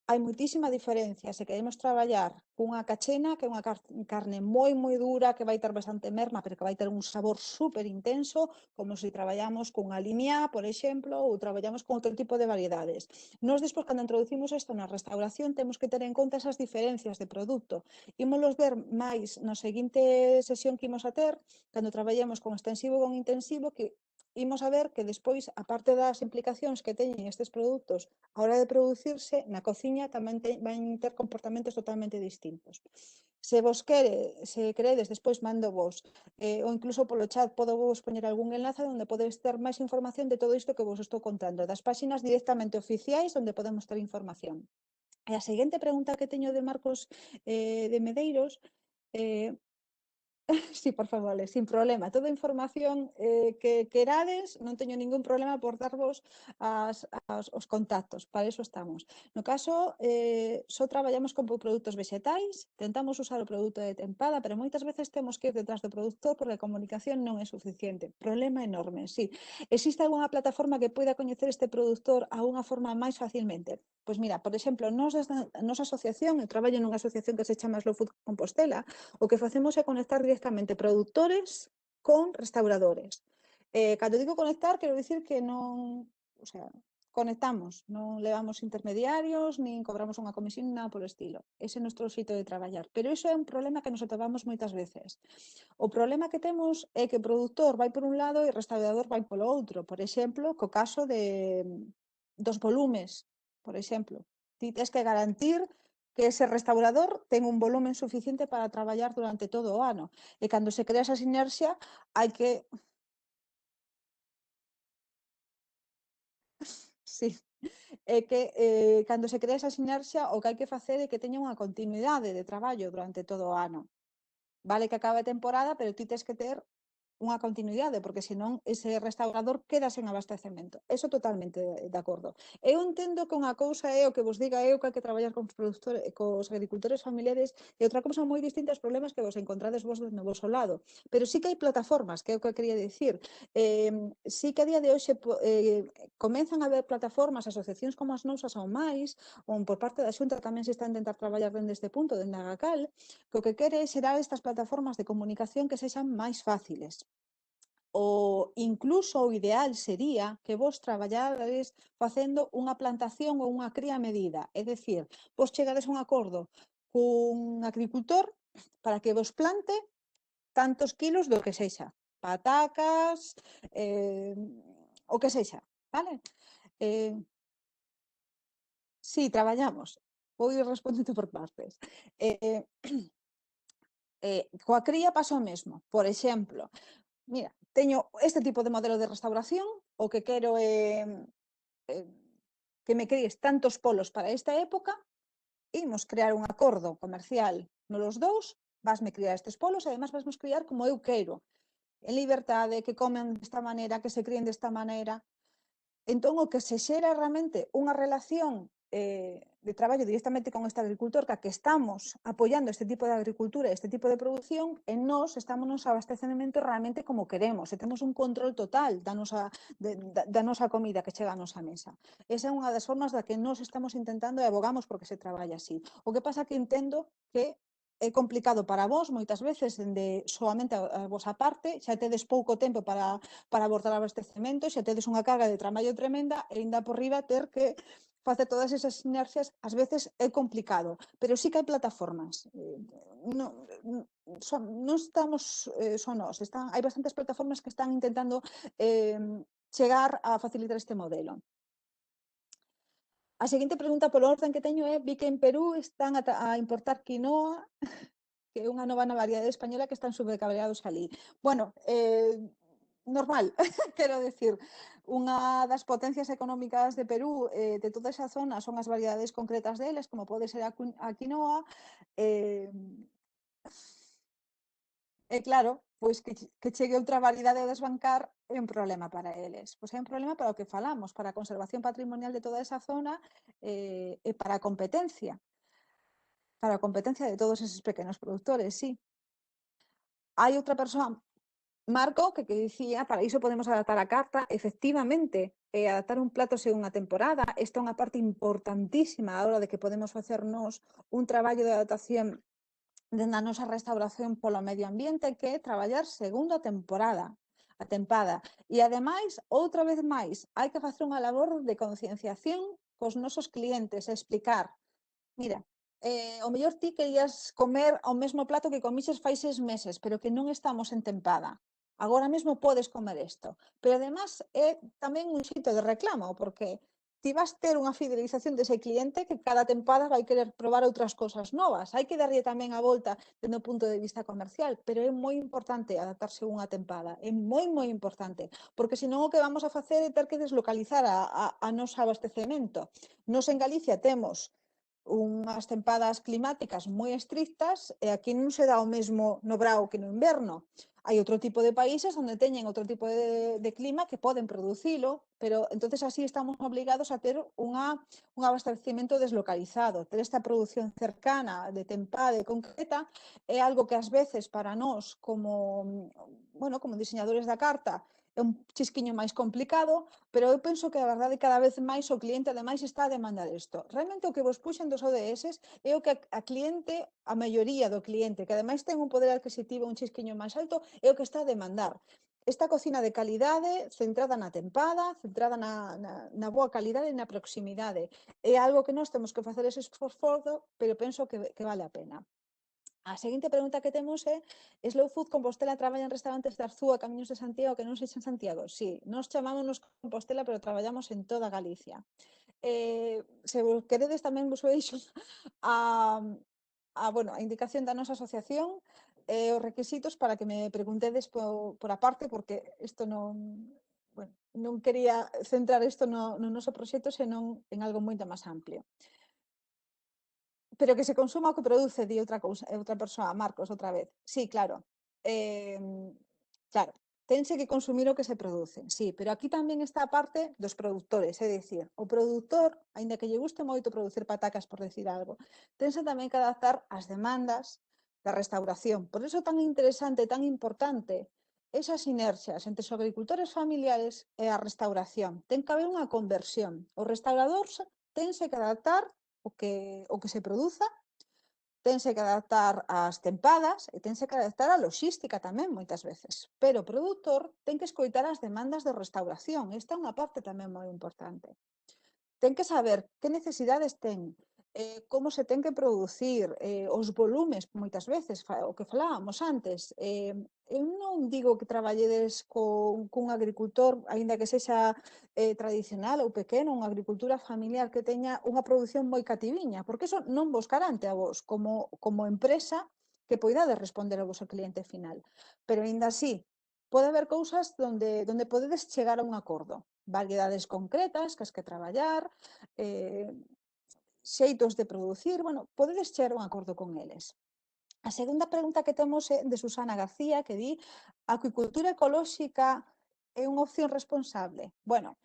Speaker 2: hai moitísima diferencia. Se queremos traballar cunha cachena, que é unha carne moi dura, que vai ter bastante merma, pero que vai ter un sabor super intenso, como se traballamos cunha limiá, por exemplo, ou traballamos con outro tipo de variedades. Nós, despois, cando introducimos isto na restauración, temos que ter en conta esas diferencias de produto. Ímolos ver máis na seguinte sesión que imos a ter, cando traballemos con extensivo e con intensivo, que imos a ver que despois, a parte das implicacións que teñen estes produtos a hora de producirse, na cociña tamén van ter comportamentos totalmente distintos. Se queredes, despois mando vos, ou incluso polo chat podo vos poñer algún enlace onde podedes ter máis información de todo isto que vos estou contando, das páxinas directamente oficiais onde podemos ter información. E a seguinte pregunta que teño de Marcos de Medeiros, sí, por favor, sin problema. Toda a información que querades, non teño ningún problema por darvos os contactos, para eso estamos. No caso, só traballamos con produtos vegetais, tentamos usar o produto de tempada, pero moitas veces temos que ir detrás do productor porque a comunicación non é suficiente. Problema enorme, sí. Existe algunha plataforma que poida coñecer este productor a unha forma máis facilmente? Pois mira, por exemplo, nos a nosa asociación, eu traballo nunha asociación que se chama Slow Food Compostela, o que facemos é conectar directamente produtores con restauradores. Cando digo conectar, quero dicir que non, o sea, conectamos, non levamos intermediarios, nin cobramos unha comisión, nada por estilo. Ese é o noso xeito de traballar. Pero iso é un problema que nos atopamos moitas veces. O problema que temos é que o produtor vai por un lado e o restaurador vai polo outro. Por exemplo, co caso dos volumes, por exemplo. Ti tes que garantir que ese restaurador ten un volumen suficiente para traballar durante todo o ano. E cando se crea esa sinerxia, hai que... Sí, é que cando se crea esa sinerxia, o que hai que facer é que teña unha continuidade de traballo durante todo o ano. Vale que acabe a temporada, pero ti tes que ter unha continuidade, porque senón ese restaurador queda sen abastecemento. Eso totalmente de acordo. Eu entendo que unha cousa é o que vos diga eu que hai que traballar cos agricultores familiares e outra cousa moi distinta aos problemas que vos encontrades vos no vosso lado. Pero sí que hai plataformas, que é o que quería dicir. Sí que a día de hoxe comenzan a haber plataformas, asociacións como as nosas ou máis, ou por parte da Xunta tamén se está a intentar traballar dende este punto, dende a GACAL, que o que quere é xerar estas plataformas de comunicación que sexan máis fáciles. O incluso o ideal sería que vos traballades facendo unha plantación ou unha cría medida, é dicir, vos chegades a un acordo cun agricultor para que vos plante tantos kilos do que sexa, patacas, o que sexa, vale? Sí, traballamos. Vou ir respondendo por partes. Coa cría pasa o mesmo. Por exemplo, mira, teño este tipo de modelo de restauración, o que quero é que me críes tantos polos para esta época, imos crear un acordo comercial nos dous, vasme criar estes polos e además vasmos criar como eu quero, en liberdade, que comen desta maneira, que se críen desta maneira. Entón, o que se xera realmente unha relación de traballo directamente con este agricultor, que estamos apoiando este tipo de agricultura, este tipo de produción, e nós estamos nos abastecemento realmente como queremos, e temos un control total da nosa comida que chega á nosa mesa. Esa é unha das formas da que nós estamos intentando e abogamos porque se traballa así. O que pasa que entendo que é complicado para vos, moitas veces, dende soamente a vosa parte, xa tedes pouco tempo para abordar abastecemento, xa tedes unha carga de traballo tremenda e ainda por riba ter que facer todas esas sinerxias ás veces é complicado, pero sí que hai plataformas. Non estamos só nós, hai bastantes plataformas que están intentando chegar a facilitar este modelo. A seguinte pregunta polo orden que teño é: vi que en Perú están a importar quinoa, que é unha nova variedade española que están sobrecableados alí. Bueno, normal, quero decir, unha das potencias económicas de Perú, de toda esa zona, son as variedades concretas deles, como pode ser a quinoa, eh, e claro, pois que chegue outra variedade a desbancar é un problema para eles. Pois é un problema para o que falamos, para a conservación patrimonial de toda esa zona e para a competencia de todos eses pequenos produtores, sí. Hai outra persoa, Marco, que dicía, para iso podemos adaptar a carta, efectivamente, adaptar un plato según a temporada, esta é unha parte importantísima a hora de que podemos facernos un traballo de adaptación dende a nosa restauración polo medio ambiente, que é traballar segundo a temporada, a tempada. E ademais, outra vez máis, hai que facer unha labor de concienciación cos nosos clientes, explicar, mira, o mellor ti querías comer o mesmo plato que comixes fai 6 meses, pero que non estamos en tempada. Agora mesmo podes comer isto. Pero además é tamén un xeito de reclamo, porque ti vas ter unha fidelización dese cliente que cada tempada vai querer probar outras cousas novas. Hai que darlle tamén a volta dende o punto de vista comercial, pero é moi importante adaptarse unha tempada. É moi importante, porque senón o que vamos a facer é ter que deslocalizar a noso abastecemento. Nos en Galicia temos unhas tempadas climáticas moi estrictas e aquí non se dá o mesmo no brao que no inverno. Hai outro tipo de países onde teñen outro tipo de clima que poden producilo, pero entonces así estamos obligados a ter un abastecimento deslocalizado. Ter esta produción cercana de tempada e concreta é algo que ás veces para nós como diseñadores da carta é un chisquiño máis complicado, pero eu penso que a verdade cada vez máis o cliente ademais está a demandar isto. Realmente o que vos puxen dos ODS é o que a cliente, a maioría do cliente, que ademais ten un poder adquisitivo un chisquiño máis alto, é o que está a demandar. Esta cocina de calidade, centrada na tempada, centrada na boa calidade e na proximidade. É algo que nós temos que facer ese esforzo, pero penso que vale a pena. A seguinte pregunta que temos é: Slow Food Compostela traballa en restaurantes de Arzúa, Camiños de Santiago, que non sexan Santiago? Sí, nós chamámonos Compostela, pero traballamos en toda Galicia. Se vos queredes tamén vos veixo a indicación da nosa asociación os requisitos para que me preguntedes por aparte, porque isto non quería centrar isto no noso proxecto, senón en algo moito máis amplio. Pero que se consuma o que produce, di outra persoa, Marcos, outra vez. Sí, claro. Claro, tense que consumir o que se produce, sí, pero aquí tamén está a parte dos produtores, é dicir, o produtor, aínda que lle guste moito producir patacas, por decir algo, tense tamén que adaptar ás demandas da restauración. Por iso é tan interesante, tan importante esas sinerxias entre os agricultores familiares e a restauración. Ten que haber unha conversión. Os restauradores tense que adaptar o que se produza, tense que adaptar ás tempadas e tense que adaptar á logística tamén moitas veces. Pero o produtor ten que escoitar as demandas de restauración. Esta é unha parte tamén moi importante. Ten que saber que necesidades ten, como se ten que producir, os volumes, moitas veces, o que falábamos antes. Eu non digo que traballedes cun agricultor, aínda que sexa tradicional ou pequeno, unha agricultura familiar que teña unha produción moi cativiña, porque eso non vos garante a vos como empresa que poidades responder ao vosso cliente final. Pero aínda así, pode haber cousas donde podedes chegar a un acordo, variedades concretas que has que traballar, eh, xeitos de producir, podedes chegar a un acordo con eles. A segunda pregunta que temos é de Susana García, que di: a acuicultura ecolóxica é unha opción responsable? Bueno,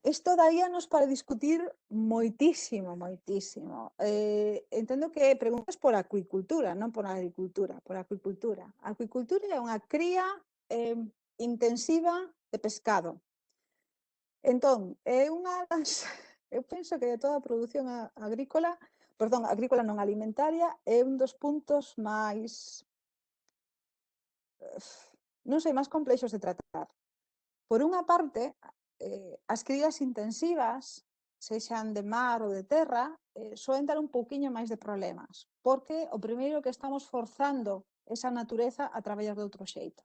Speaker 2: isto daríanos para discutir moitísimo. Entendo que preguntas por acuicultura, non por agricultura, por acuicultura. A acuicultura é unha cría intensiva de pescado. Entón, é unha das, eu penso que de toda a produción agrícola non alimentaria, é un dos puntos máis, non sei, máis complexos de tratar. Por unha parte, as crías intensivas sexan de mar ou de terra, soen dar un pouquiño máis de problemas, porque o primeiro que estamos forzando esa natureza a traballar de outro xeito.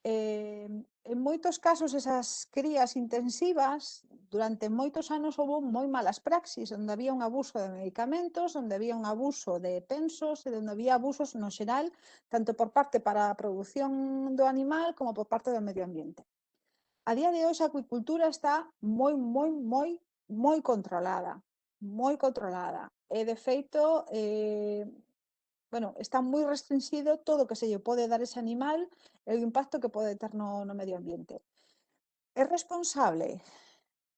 Speaker 2: En moitos casos, esas crías intensivas, durante moitos anos houve moi malas praxis, onde había un abuso de medicamentos, onde había un abuso de pensos, e onde había abusos no xeral, tanto por parte para a produción do animal como por parte do medio ambiente. A día de hoxe a acuicultura está moi controlada, moi controlada. E, de feito, bueno, está moi restringido todo o que se lle pode dar ese animal e o impacto que pode ter no medio ambiente. É responsable?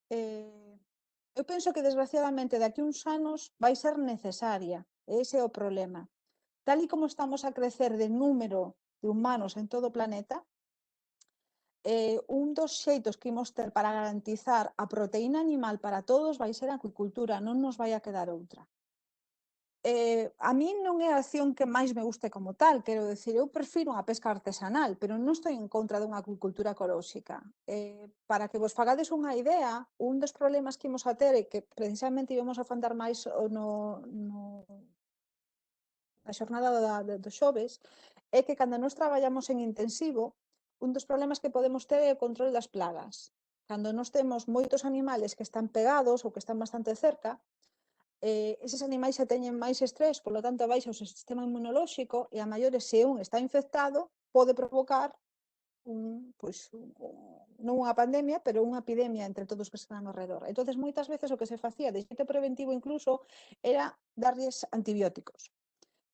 Speaker 2: Eu penso que, desgraciadamente, de aquí uns anos vai ser necesaria. Ese é o problema. Tal e como estamos a crecer de número de humanos en todo o planeta, un dos xeitos que imos ter para garantizar a proteína animal para todos vai ser a acuicultura, non nos vai a quedar outra. A min non é a acción que máis me guste como tal, quero decir, eu prefiro unha pesca artesanal, pero non estou en contra dunha acuicultura ecolóxica. Para que vos fagades unha idea, un dos problemas que imos a ter e que precisamente íbamos a afrontar máis na xornada do xoves, é que cando nós traballamos en intensivo, un dos problemas que podemos ter é o control das plagas. Cando nós temos moitos animales que están pegados ou que están bastante cerca, eses animais xa teñen máis estrés, polo tanto baixa o seu sistema inmunolóxico e a maiores, se un está infectado, pode provocar non unha pandemia, pero unha epidemia entre todos os que están ao redor. Entonces, moitas veces o que se facía de xeito preventivo incluso era darlles antibióticos.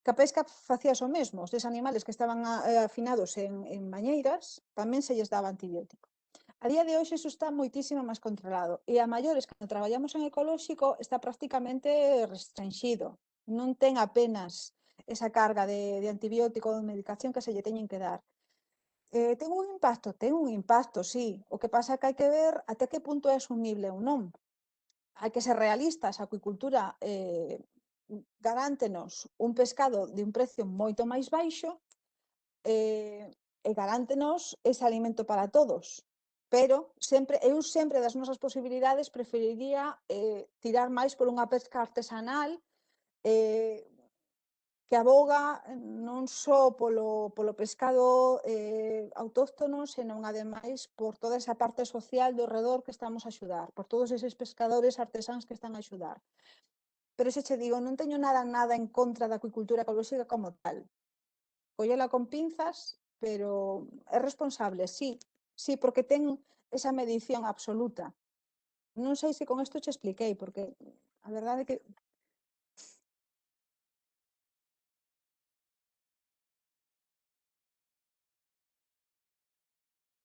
Speaker 2: Que a pesca facías o mesmo, os animales que estaban afinados en bañeiras tamén se lles daba antibiótico. A día de hoxe iso está moitísimo máis controlado e a maiores, cando traballamos en ecolóxico, está prácticamente restringido. Non ten apenas esa carga de antibiótico ou de medicación que se lle teñen que dar. Ten un impacto? Ten un impacto, sí. O que pasa é que hai que ver até que punto é asumible ou non. Hai que ser realistas, a acuicultura garántenos un pescado de un precio moito máis baixo e garántenos ese alimento para todos. Pero eu sempre das nosas posibilidades preferiría tirar máis por unha pesca artesanal que aboga non só polo pescado autóctono, senón ademais por toda esa parte social do redor que estamos a axudar, por todos eses pescadores artesáns que están a axudar. Pero xa che digo, non teño nada en contra da acuicultura ecolóxica como tal. Collela con pinzas, pero é responsable, sí, sí, porque ten esa medición absoluta. Non sei se con isto che expliquei, porque a verdade é que...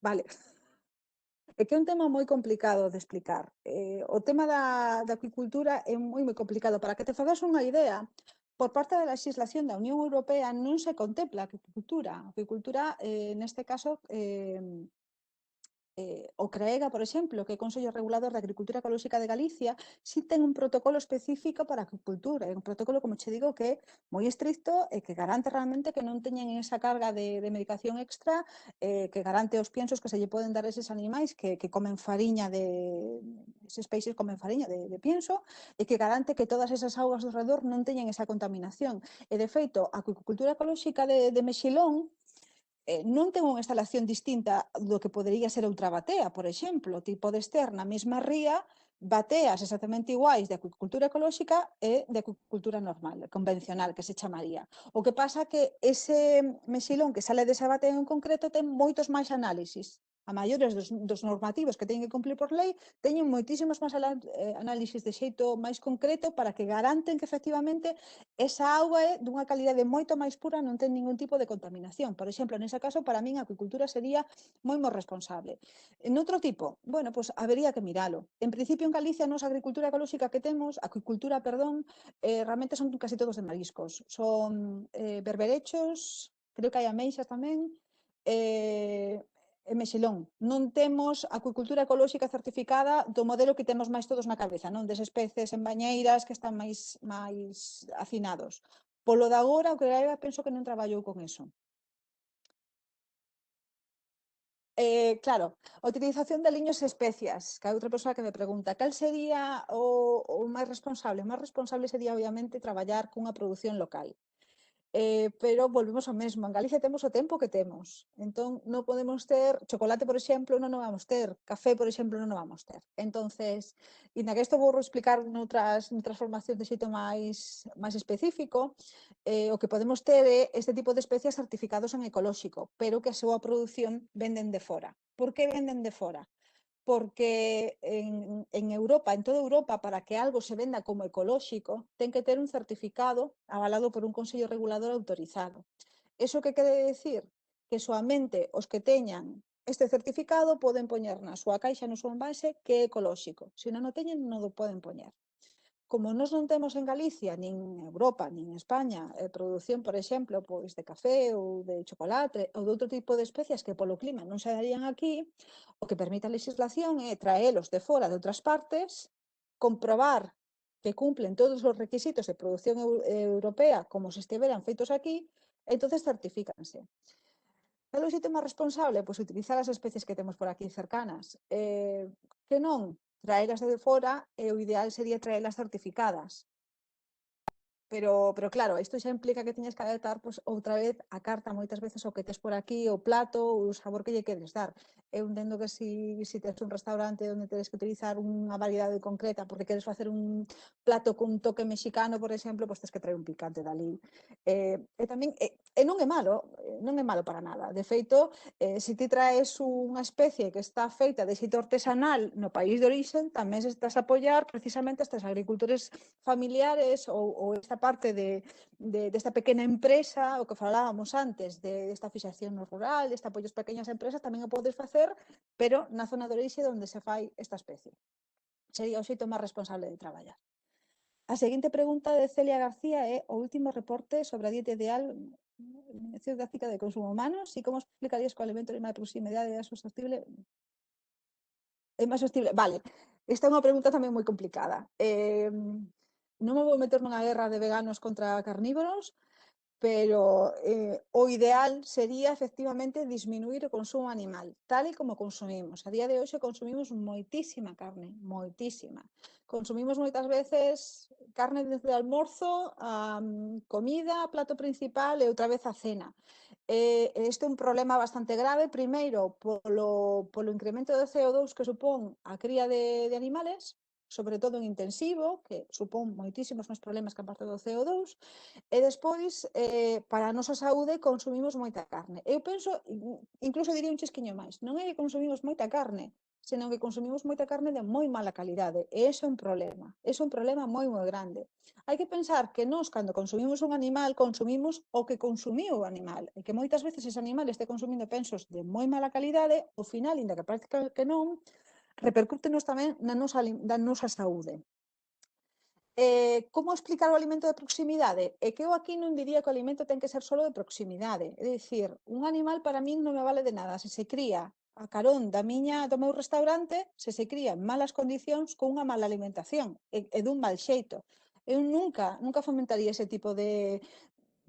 Speaker 2: Vale. É que é un tema moi complicado de explicar. O tema da acuicultura é moi complicado. Para que te fagas unha idea, por parte da legislación da Unión Europea non se contempla a acuicultura. A acuicultura, neste caso, o CREEGA, por exemplo, que é o Consello Regulador de Agricultura Ecolóxica de Galicia, si ten un protocolo específico para a acuicultura, é un protocolo, como che digo, que é moi estricto e que garante realmente que non teñen esa carga de medicación extra, que garante os piensos que se lle poden dar a eses animais que comen fariña eses peixes comen fariña de pienso, e que garante que todas esas augas do redor non teñen esa contaminación. E, de feito, a acuicultura ecolóxica de Mexilón non ten unha instalación distinta do que podería ser outra batea, por exemplo. Ti podes ter na mesma ría bateas exactamente iguais de acuicultura ecolóxica e de acuicultura normal, convencional, que se chamaría. O que pasa que ese mexilón que sale desa batea en concreto ten moitos máis análisis. A maiores dos normativos que teñen que cumplir por lei, teñen moitísimos máis análisis de xeito máis concreto para que garanten que efectivamente esa auga é dunha calidade moito máis pura, non ten ningún tipo de contaminación. Por exemplo, nese caso, para min a acuicultura sería moi responsable. En outro tipo, bueno, pois habería que miralo. En principio, en Galicia, a nosa agricultura ecolóxica que temos, acuicultura, perdón, realmente son casi todos de mariscos. Son berberechos, creo que hai ameixas tamén, e mexilón. Non temos acuicultura ecolóxica certificada do modelo que temos máis todos na cabeza, non? Des especies en bañeiras que están máis hacinados. Polo de agora, o que penso que non traballou con eso. Claro, a utilización de aliños e especias, que hai outra persoa que me pregunta cal sería o máis responsable? O máis responsable sería, obviamente, traballar cunha produción local. Pero volvemos ao mesmo, en Galicia temos o tempo que temos, entón non podemos ter chocolate, por exemplo, non o vamos ter, café, por exemplo, non o vamos ter. Entonces, inda que isto vou explicar noutras formacións de xeito máis específico, o que podemos ter é este tipo de especias certificados en ecolóxico, pero que a súa produción venden de fora. Por que venden de fora? Porque en Europa, en toda Europa, para que algo se venda como ecolóxico, ten que ter un certificado avalado por un consello regulador autorizado. Eso que quere decir? Que soamente os que teñan este certificado poden poñer na súa caixa, no seu envase, que é ecolóxico. Se non o teñen, non o poden poñer. Como nós non temos en Galicia, nin en Europa, nin en España, produción, por exemplo, pois de café ou de chocolate ou de outro tipo de especias que polo clima non se darían aquí, o que permite a legislación é traelos de fora de outras partes, comprobar que cumplen todos os requisitos de produción europea como se estiveran feitos aquí, entonces certifícanse. Cal é o xeito máis responsable? Pois utilizar as especies que temos por aquí cercanas. Que non traelas de fora, e o ideal sería traelas certificadas. Pero claro, isto xa implica que teñes que adaptar pois, outra vez a carta moitas veces o que tes por aquí, o plato, o sabor que lle queres dar. Eu entendo que si tes un restaurante onde tedes que utilizar unha variedade concreta porque queres facer un plato con toque mexicano, por exemplo, pois tes que traer un picante dali. E tamén, non é malo, non é malo para nada. De feito, se ti traes unha especie que está feita de xeito artesanal no país de orixen, tamén estás a apoiar precisamente estes agricultores familiares ou esta parte desta pequena empresa, o que falábamos antes, desta fixación no rural, deste apoio ás pequenas empresas, tamén o podes facer, pero na zona de orixe onde se fai esta especie. Sería o xeito máis responsable de traballar. A seguinte pregunta de Celia García é o último reporte sobre a dieta ideal ética de consumo humano, e como explicarías que o alimento de máis proximidade é sostenible? É máis sostible. Vale, esta é unha pregunta tamén moi complicada. Non me vou meter nunha guerra de veganos contra carnívoros, pero o ideal sería efectivamente disminuir o consumo animal, tal e como consumimos. A día de hoxe consumimos moitísima carne, moitísima. Consumimos moitas veces carne desde o almorzo a comida, a plato principal e outra vez a cena. Este é un problema bastante grave, primeiro polo incremento do CO2 que supón a cría de animales, sobre todo en intensivo, que supón moitísimos máis problemas que a parte do CO2, e despois, para a nosa saúde, consumimos moita carne. Eu penso, incluso diría un chisquiño máis, non é que consumimos moita carne, senón que consumimos moita carne de moi mala calidade, e ese é un problema, moi, moi grande. Hai que pensar que nós, cando consumimos un animal, consumimos o que consumiu o animal, e que moitas veces ese animal este consumindo pensos de moi mala calidade, ao final, inda que parece que non, repercútenos tamén da nosa saúde. Como explicar o alimento de proximidade? É que eu aquí non diría que o alimento ten que ser solo de proximidade. É dicir, un animal para min non me vale de nada se se cría a carón do meu restaurante, se cría en malas condicións con unha mala alimentación e dun mal xeito. Eu nunca fomentaría ese tipo de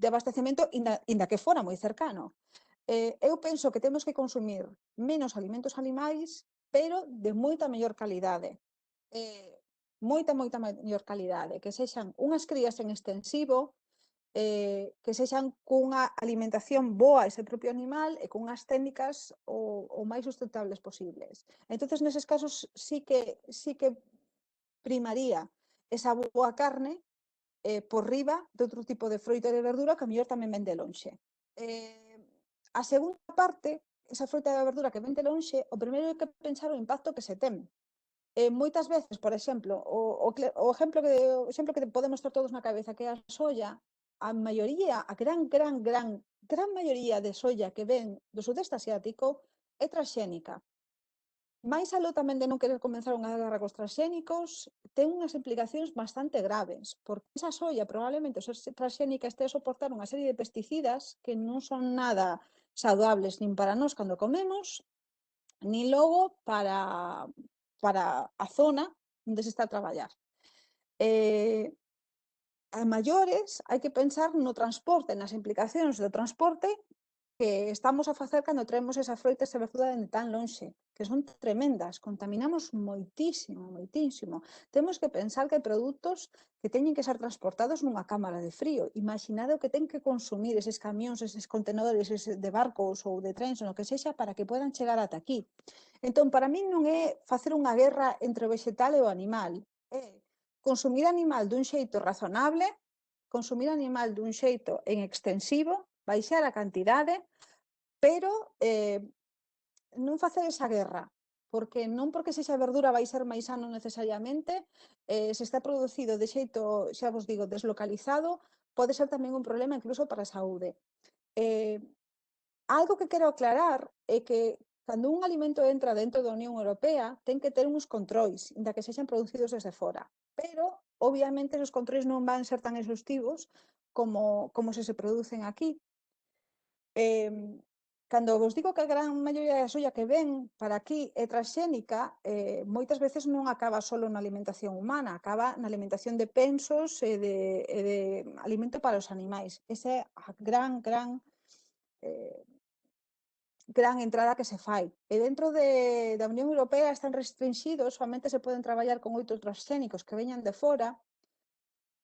Speaker 2: abastecemento, inda que fora moi cercano. Eu penso que temos que consumir menos alimentos animais, pero de moita mellor calidade. Moita maior calidade, que sexan unhas crías en extensivo, que sexan cunha alimentación boa a ese propio animal e con unhas técnicas o máis sustentables posibles. Entonces, neses casos, sí que primaría esa boa carne por riba de outro tipo de froita e de verdura que a mellor tamén vende lonxe. A segunda parte, esa froita e verdura que vende lonxe, o primeiro é que pensar o impacto que se ten. Moitas veces, por exemplo, o exemplo que podemos ter todos na cabeza, que é a soia, a maioría, a gran maioría de soia que ven do sudeste asiático é transxénica. Mais aló tamén de non querer comenzar unha guerra cos transxénicos, ten unhas implicacións bastante graves, porque esa soia probablemente ao ser transxénica este a soportar unha serie de pesticidas que non son nada saudables nin para nós cando comemos, nin logo para a zona onde se está a traballar. A maiores hai que pensar no transporte, nas implicacións do transporte que estamos a facer cando traemos esa froita e esa verdura de tan lonxe, que son tremendas, contaminamos moitísimo, moitísimo. Temos que pensar que hai produtos que teñen que ser transportados nunha cámara de frío. Imaginade o que ten que consumir eses camións, eses contenedores de barcos ou de trens, ou no que sexa, para que podan chegar ata aquí. Entón, para min non é facer unha guerra entre o vegetal e o animal, é consumir animal dun xeito razonable, consumir animal dun xeito en extensivo, baixar a cantidade, pero non facer esa guerra, porque non porque sexa verdura vai ser máis sano necesariamente, se está producido de xeito, xa vos digo, deslocalizado, pode ser tamén un problema incluso para a saúde. Eh, Algo que quero aclarar é que cando un alimento entra dentro da Unión Europea ten que ter uns controis, inda que sexan producidos desde fora. Pero, obviamente, os controis non van ser tan exhaustivos como se producen aquí. Cando vos digo que a gran maioría da soia que ven para aquí é transxénica, moitas veces non acaba solo na alimentación humana, acaba na alimentación de pensos e de alimento para os animais. Esa é a eh, gran entrada que se fai. E dentro da Unión Europea están restringidos, soamente se poden traballar con 8 transxénicos que veñan de fora.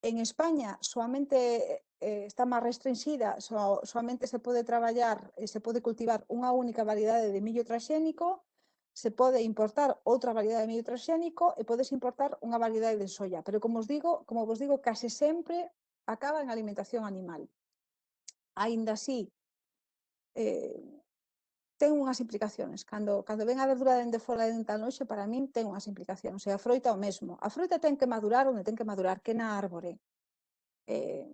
Speaker 2: En España soamente está máis restringida, soamente se pode traballar, se pode cultivar unha única variedade de millo transxénico, se pode importar outra variedade de millo transxénico e podes importar unha variedade de soia, pero como vos digo, case sempre acaba en alimentación animal. Aínda así, eh, ten unhas implicaciones. Cando ven a verdura dende fora de tan lonxe, para min ten unhas implicacións. E a froita o mesmo. A froita ten que madurar onde ten que madurar, que na árbore. Eh,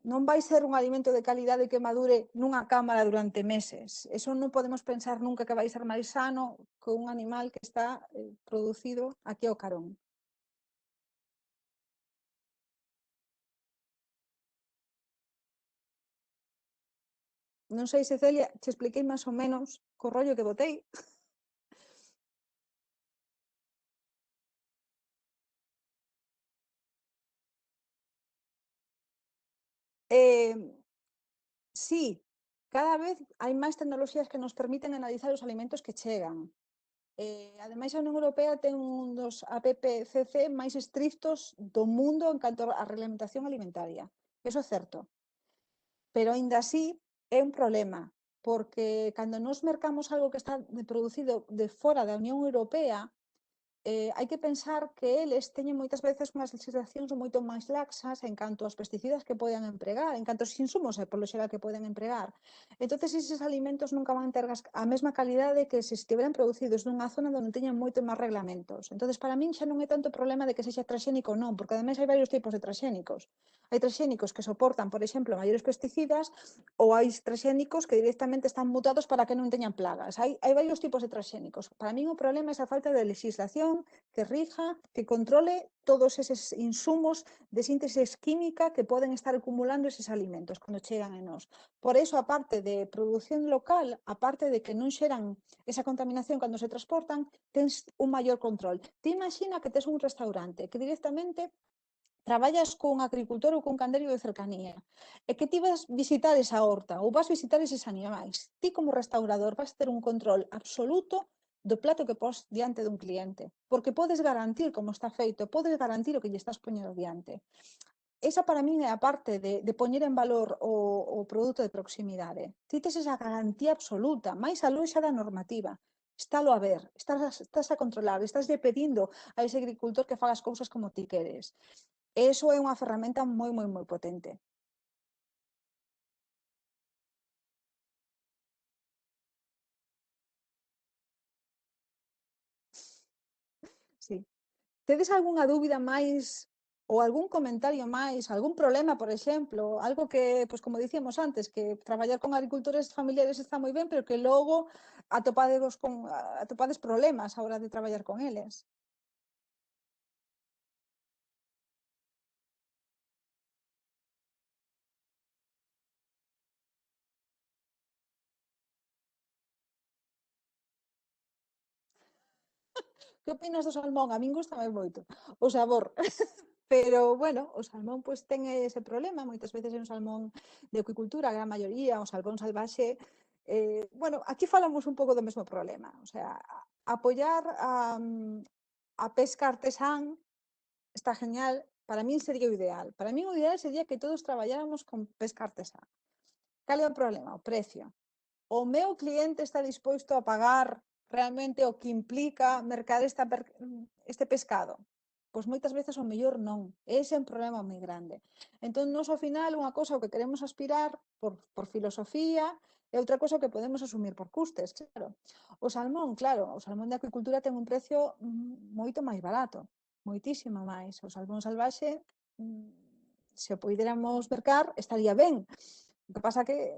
Speaker 2: non vai ser un alimento de calidade que madure nunha cámara durante meses. Eso non podemos pensar nunca que vai ser máis sano que un animal que está producido aquí ao carón. Non sei se, Celia, te expliquei máis ou menos co rollo que botei. Eh, sí, cada vez hai máis tecnoloxías que nos permiten analizar os alimentos que chegan. Ademais, a Unión Europea ten un dos APPCC máis estrictos do mundo en canto á reglamentación alimentaria. Eso é certo. Pero, aínda así, é un problema, porque cando nos mercamos algo que está producido de fora da Unión Europea, hai que pensar que eles teñen moitas veces unhas legislacións moito máis laxas en canto aos pesticidas que poden empregar, en canto aos insumos polo xeral que poden empregar. Entonces, eses alimentos nunca van ter a mesma calidade que se estiveran producidos nunha zona onde teñen moito máis reglamentos. Entonces, para min xa non é tanto problema de que sexa transxénico ou non, porque ademais hai varios tipos de transxénicos. Hai transxénicos que soportan, por exemplo, maiores pesticidas, ou hai transxénicos que directamente están mutados para que non teñan plagas. Hai varios tipos de transxénicos. Para min o problema é esa falta de legislación que rija, que controle todos eses insumos de síntese química que poden estar acumulando eses alimentos cando chegan a nós. Por iso, a parte de produción local, a parte de que non xeran esa contaminación cando se transportan, tens un maior control. Te imagina que tes un restaurante que directamente traballas cun agricultor ou cun candeiro de cercanía e que ti vas visitar esa horta ou vas visitar eses animais. Ti como restaurador vas ter un control absoluto do plato que pos diante dun cliente, porque podes garantir como está feito, podes garantir o que lle estás poñendo diante. Esa para min é a parte de poñer en valor o produto de proximidade. Ti tes esa garantía absoluta, máis a loxa da normativa. Estálo a ver, estás a controlar, estás pedindo a ese agricultor que faga as cousas como ti queres. Eso é unha ferramenta moi, moi, moi potente. Sí. Tedes algunha dúbida máis ou algún comentario máis, algún problema, por exemplo, algo que, pois como dicíamos antes, que traballar con agricultores familiares está moi ben, pero que logo atopades problemas a hora de traballar con eles? Que opinas do salmón? A min gustame moito o sabor. Pero, bueno, o salmón pois ten ese problema, moitas veces é un salmón de acuicultura, a gran maioría, o salmón salvaxe, Bueno, aquí falamos un pouco do mesmo problema, o sea, apoiar a pesca artesán está genial, para min sería o ideal. Para min o ideal sería que todos traballáramos con pesca artesán. Cal é o problema? O precio. O meu cliente está disposto a pagar realmente o que implica mercar este pescado? Pois moitas veces o mellor non. Ese é un problema moi grande. Entón, nos ao final, unha cosa o que queremos aspirar por filosofía e outra cosa que podemos asumir por custes, claro. O salmón, claro, o salmón de acuicultura ten un precio moito máis barato, moitísimo máis. O salmón salvaxe, se o poidéramos mercar, estaría ben. O que pasa que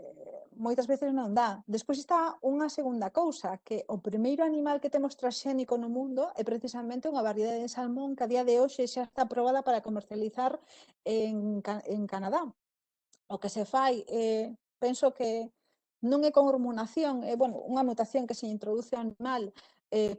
Speaker 2: moitas veces non dá. Despois está unha segunda cousa, que o primeiro animal que temos transxénico no mundo é precisamente unha variedade de salmón que a día de hoxe xa está aprobada para comercializar en Canadá. O que se fai, penso que non é con hormonación, é bueno, unha mutación que se introduce ao animal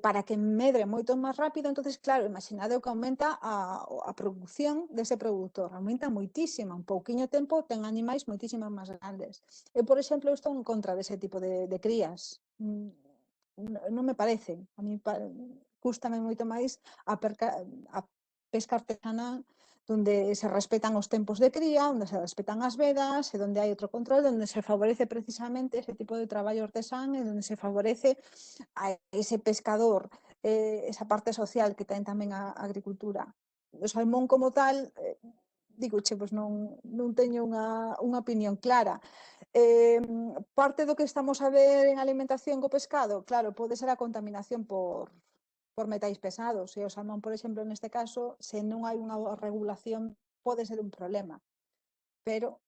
Speaker 2: para que medre moito máis rápido, entonces claro, imaginade o que aumenta a produción dese produtor, aumenta moitísimo, en pouquiño tempo ten animais moitísimo máis grandes. Eu, por exemplo, estou en contra dese tipo de crías, non me parece, a mí cústame moito máis a pesca artesanal donde se respetan os tempos de cría, onde se respetan as vedas e donde hai outro control, donde se favorece precisamente ese tipo de traballo artesán e donde se favorece a ese pescador, esa parte social que ten tamén a agricultura. O salmón como tal, digoche, pois non teño unha opinión clara. Parte do que estamos a ver en alimentación co pescado, claro, pode ser a contaminación por metais pesados. E o salmón, por exemplo, neste caso, se non hai unha regulación, pode ser un problema. Pero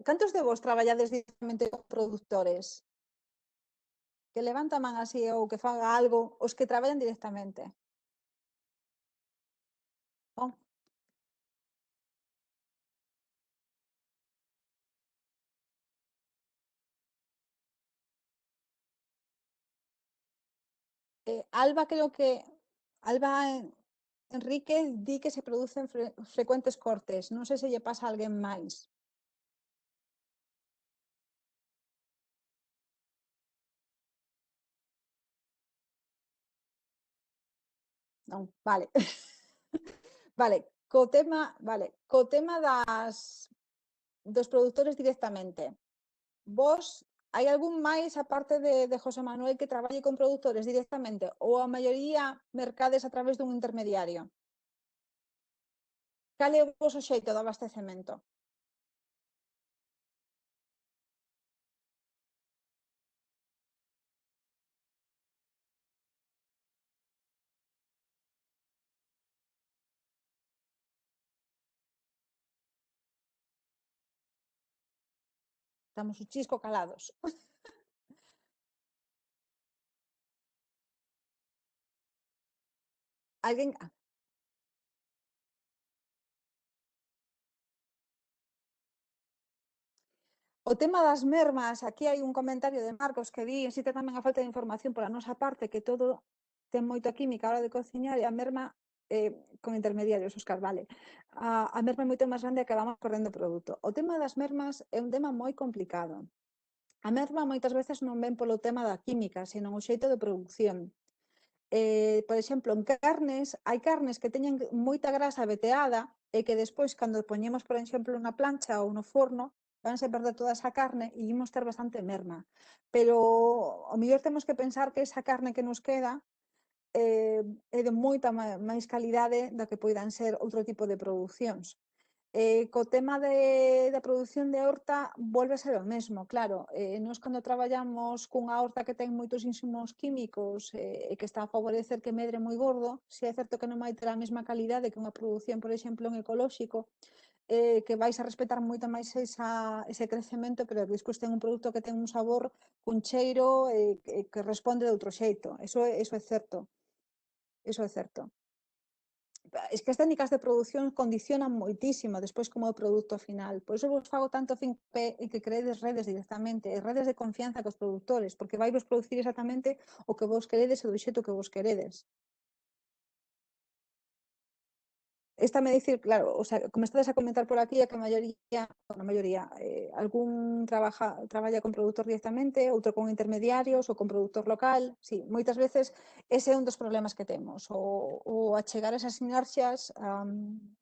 Speaker 2: cantos de vos traballades directamente con produtores? Que levantan man así ou que faga algo, os que traballan directamente. Non? Alba creo que Alba Enríquez di que se producen frecuentes cortes. Non sei se lle pasa a alguén máis. Non, vale. Vale, co tema dos produtores directamente. Vos, hai algún máis aparte de José Manuel que traballe con produtores directamente ou a maioría mercades a través dun intermediario? Cal é o voso xeito de abastecemento? Estamos o chisco calados. Alguén, o tema das mermas, aquí hai un comentario de Marcos que di, existe tamén a falta de información pola nosa parte, que todo ten moita química a hora de cociñar e a merma con intermediarios, Óscar, vale. A merma é moito máis grande e acabamos perdendo o produto. O tema das mermas é un tema moi complicado. A merma moitas veces non ven polo tema da química, senón o xeito de produción. Por exemplo, en carnes, hai carnes que teñen moita grasa veteada e que despois, cando poñemos, por exemplo, unha plancha ou no forno, vanse perder toda esa carne e imos ter bastante merma. Pero ao mellor temos que pensar que esa carne que nos queda é de moita máis calidade da que poidan ser outro tipo de producións. Co tema da produción de horta volve a ser o mesmo, claro. Nós cando traballamos cunha horta que ten moitos insumos químicos e que está a favorecer que medre moi gordo, si é certo que non vai ter a mesma calidade que unha produción, por exemplo, en ecolóxico, que vais a respetar moito máis ese crecemento, pero despois ten un produto que ten un sabor cun cheiro que responde de outro xeito. Eso é certo. Eso é certo. Es que as técnicas de produción condicionan moitísimo despois como o produto final. Por iso vos fago tanto finpé en que creedes redes directamente, redes de confianza cos produtores, porque vai vos producir exactamente o que vos queredes e do xeito que vos queredes. Éstame dicir, claro, o sea, como estades a comentar por aquí, é que a maioría, algún traballa con produtor directamente, outro con intermediarios ou con produtor local. Sí, moitas veces ese é un dos problemas que temos, o achegar esas sinerxias a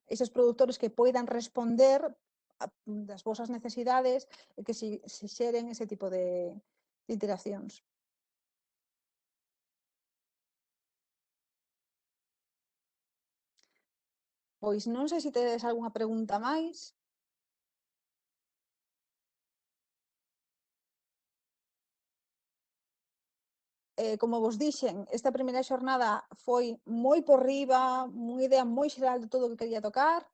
Speaker 2: eses produtores que poidan responder das vosas necesidades e que se xeren ese tipo de interaccións. Pois non sei se tedes algunha pregunta máis. Como vos dixen, esta primeira xornada foi moi por riba, unha idea moi xeral de todo o que quería tocar,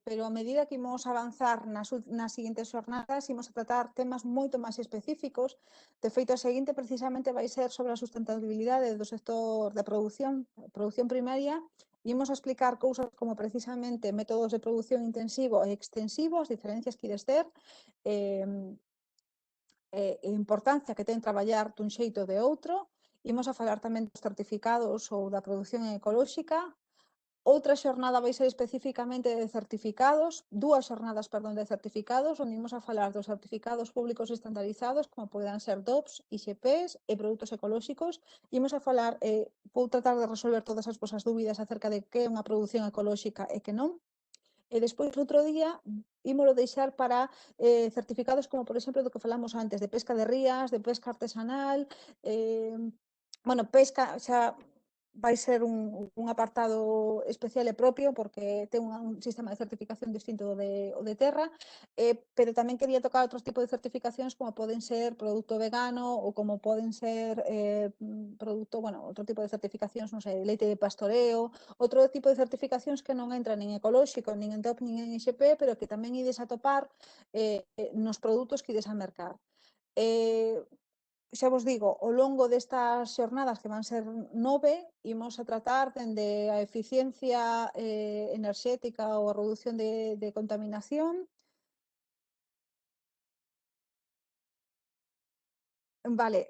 Speaker 2: pero a medida que imos avanzar nas seguintes xornadas, imos a tratar temas moito máis específicos. De feito, a seguinte precisamente vai ser sobre a sustentabilidade do sector da produción primaria, e imos a explicar cousas como precisamente métodos de produción intensivo e extensivo, as diferencias que ides ter, eh, e importancia que ten traballar dun xeito ou de outro. Imos a falar tamén dos certificados ou da produción ecolóxica. Outra xornada vai ser especificamente de certificados, dúas xornadas, perdón, de certificados, onde imos a falar dos certificados públicos estandarizados, como poden ser DOPS, IGPs e produtos ecolóxicos. Imos a falar, vou tratar de resolver todas as vosas dúbidas acerca de que é unha produción ecolóxica e que non. E despois, outro día, ímolo deixar para certificados como, por exemplo, do que falamos antes, de pesca de rías, de pesca artesanal, eh, bueno, pesca xa vai ser un apartado especial e propio porque ten un sistema de certificación distinto o de terra, pero tamén quería tocar outros tipos de certificacións como poden ser produto vegano ou como poden ser produto, bueno, outro tipo de certificacións, non sei, leite de pastoreo, outro tipo de certificacións que non entran nin ecolóxico, nin en DOP, nin en IGP, pero que tamén ides a topar nos produtos que ides a mercar. Eh, Xa vos digo, ao longo destas xornadas, que van ser 9, imos a tratar dende a eficiencia enerxética ou a reducción de contaminación. Vale,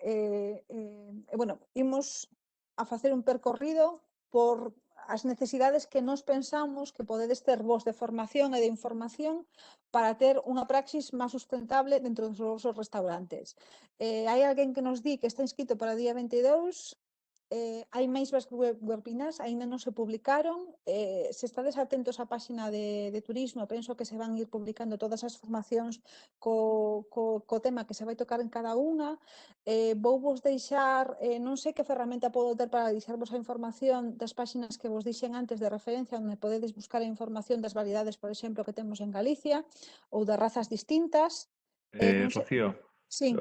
Speaker 2: bueno, imos a facer un percorrido por as necesidades que nós pensamos que podedes ter vos de formación e de información para ter unha praxis máis sustentable dentro dos vosos restaurantes. Hai alguén que nos di que está inscrito para o día 22. Hai máis webinars, aínda non se publicaron. Se estades atentos á páxina de turismo, penso que se van ir publicando todas as formacións co tema que se vai tocar en cada unha. Vou vos deixar, non sei que ferramenta podo ter para deixarvos a información das páxinas que vos dixen antes de referencia, onde podedes buscar a información das variedades, por exemplo, que temos en Galicia, ou das razas distintas. Non sei...
Speaker 1: Rocío,
Speaker 2: Sí,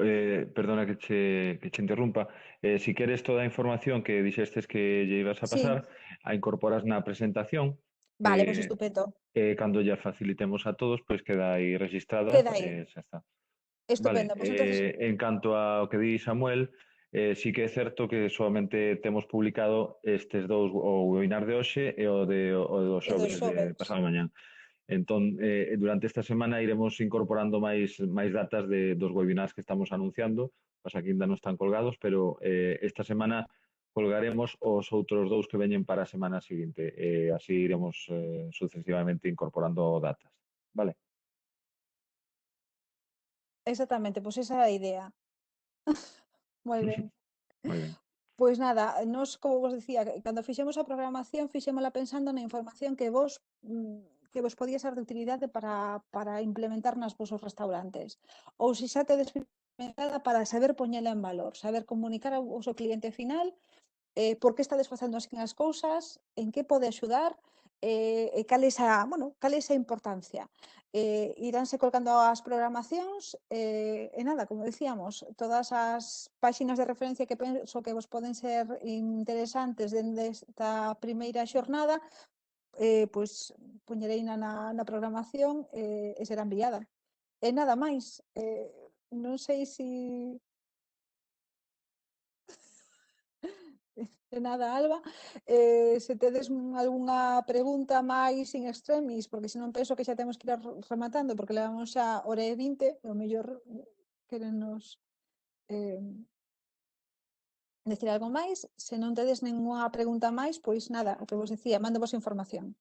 Speaker 1: perdona que che interrumpa. Si queres toda a información que dixestes que lle ibas a
Speaker 2: sí.
Speaker 1: pasar, a incorporas na presentación,
Speaker 2: Vale, pois
Speaker 1: eh,
Speaker 2: estupendo.
Speaker 1: cando lla facilitemos a todos, pois queda aí registrada
Speaker 2: Queda aí.
Speaker 1: e xa está. Vale,
Speaker 2: Estupendo, pois entonces
Speaker 1: en canto ao que di Samuel, sí que é certo que solamente temos publicado estes dous, o webinar de hoxe e o do
Speaker 2: é dos
Speaker 1: xoves de
Speaker 2: xoves.
Speaker 1: pasado mañán. Entón, durante esta semana iremos incorporando máis datas dos webinars que estamos anunciando, pasa que ainda non están colgados, pero esta semana colgaremos os outros dous que veñen para a semana seguinte, e así iremos sucesivamente incorporando datas. Vale?
Speaker 2: Exactamente, pois esa é a idea. Moi ben.
Speaker 1: Moi ben.
Speaker 2: Pois nada, nós, como vos dicía, cando fixemos a programación, fixémola pensando na información que vos podía ser de utilidade para implementar nas vosos restaurantes. Ou se xa tedes implementada para saber poñela en valor, saber comunicar ao voso cliente final por que estades facendo así as cousas, en que pode axudar, e cal é esa importancia. Iránse colgando as programacións, e nada, como dicíamos, todas as páxinas de referencia que penso que vos poden ser interesantes dende esta primeira xornada, pois poñerei na programación e será enviada. E nada máis, non sei si De nada, Alba. Se tedes algunha pregunta máis in extremis, porque senón penso que xa temos que ir rematando, porque levamos xa hora e 20, e o mellor querenos eh, decir algo máis. Se non tedes ninguna pregunta máis, pois nada, o que vos decía, mando vos información.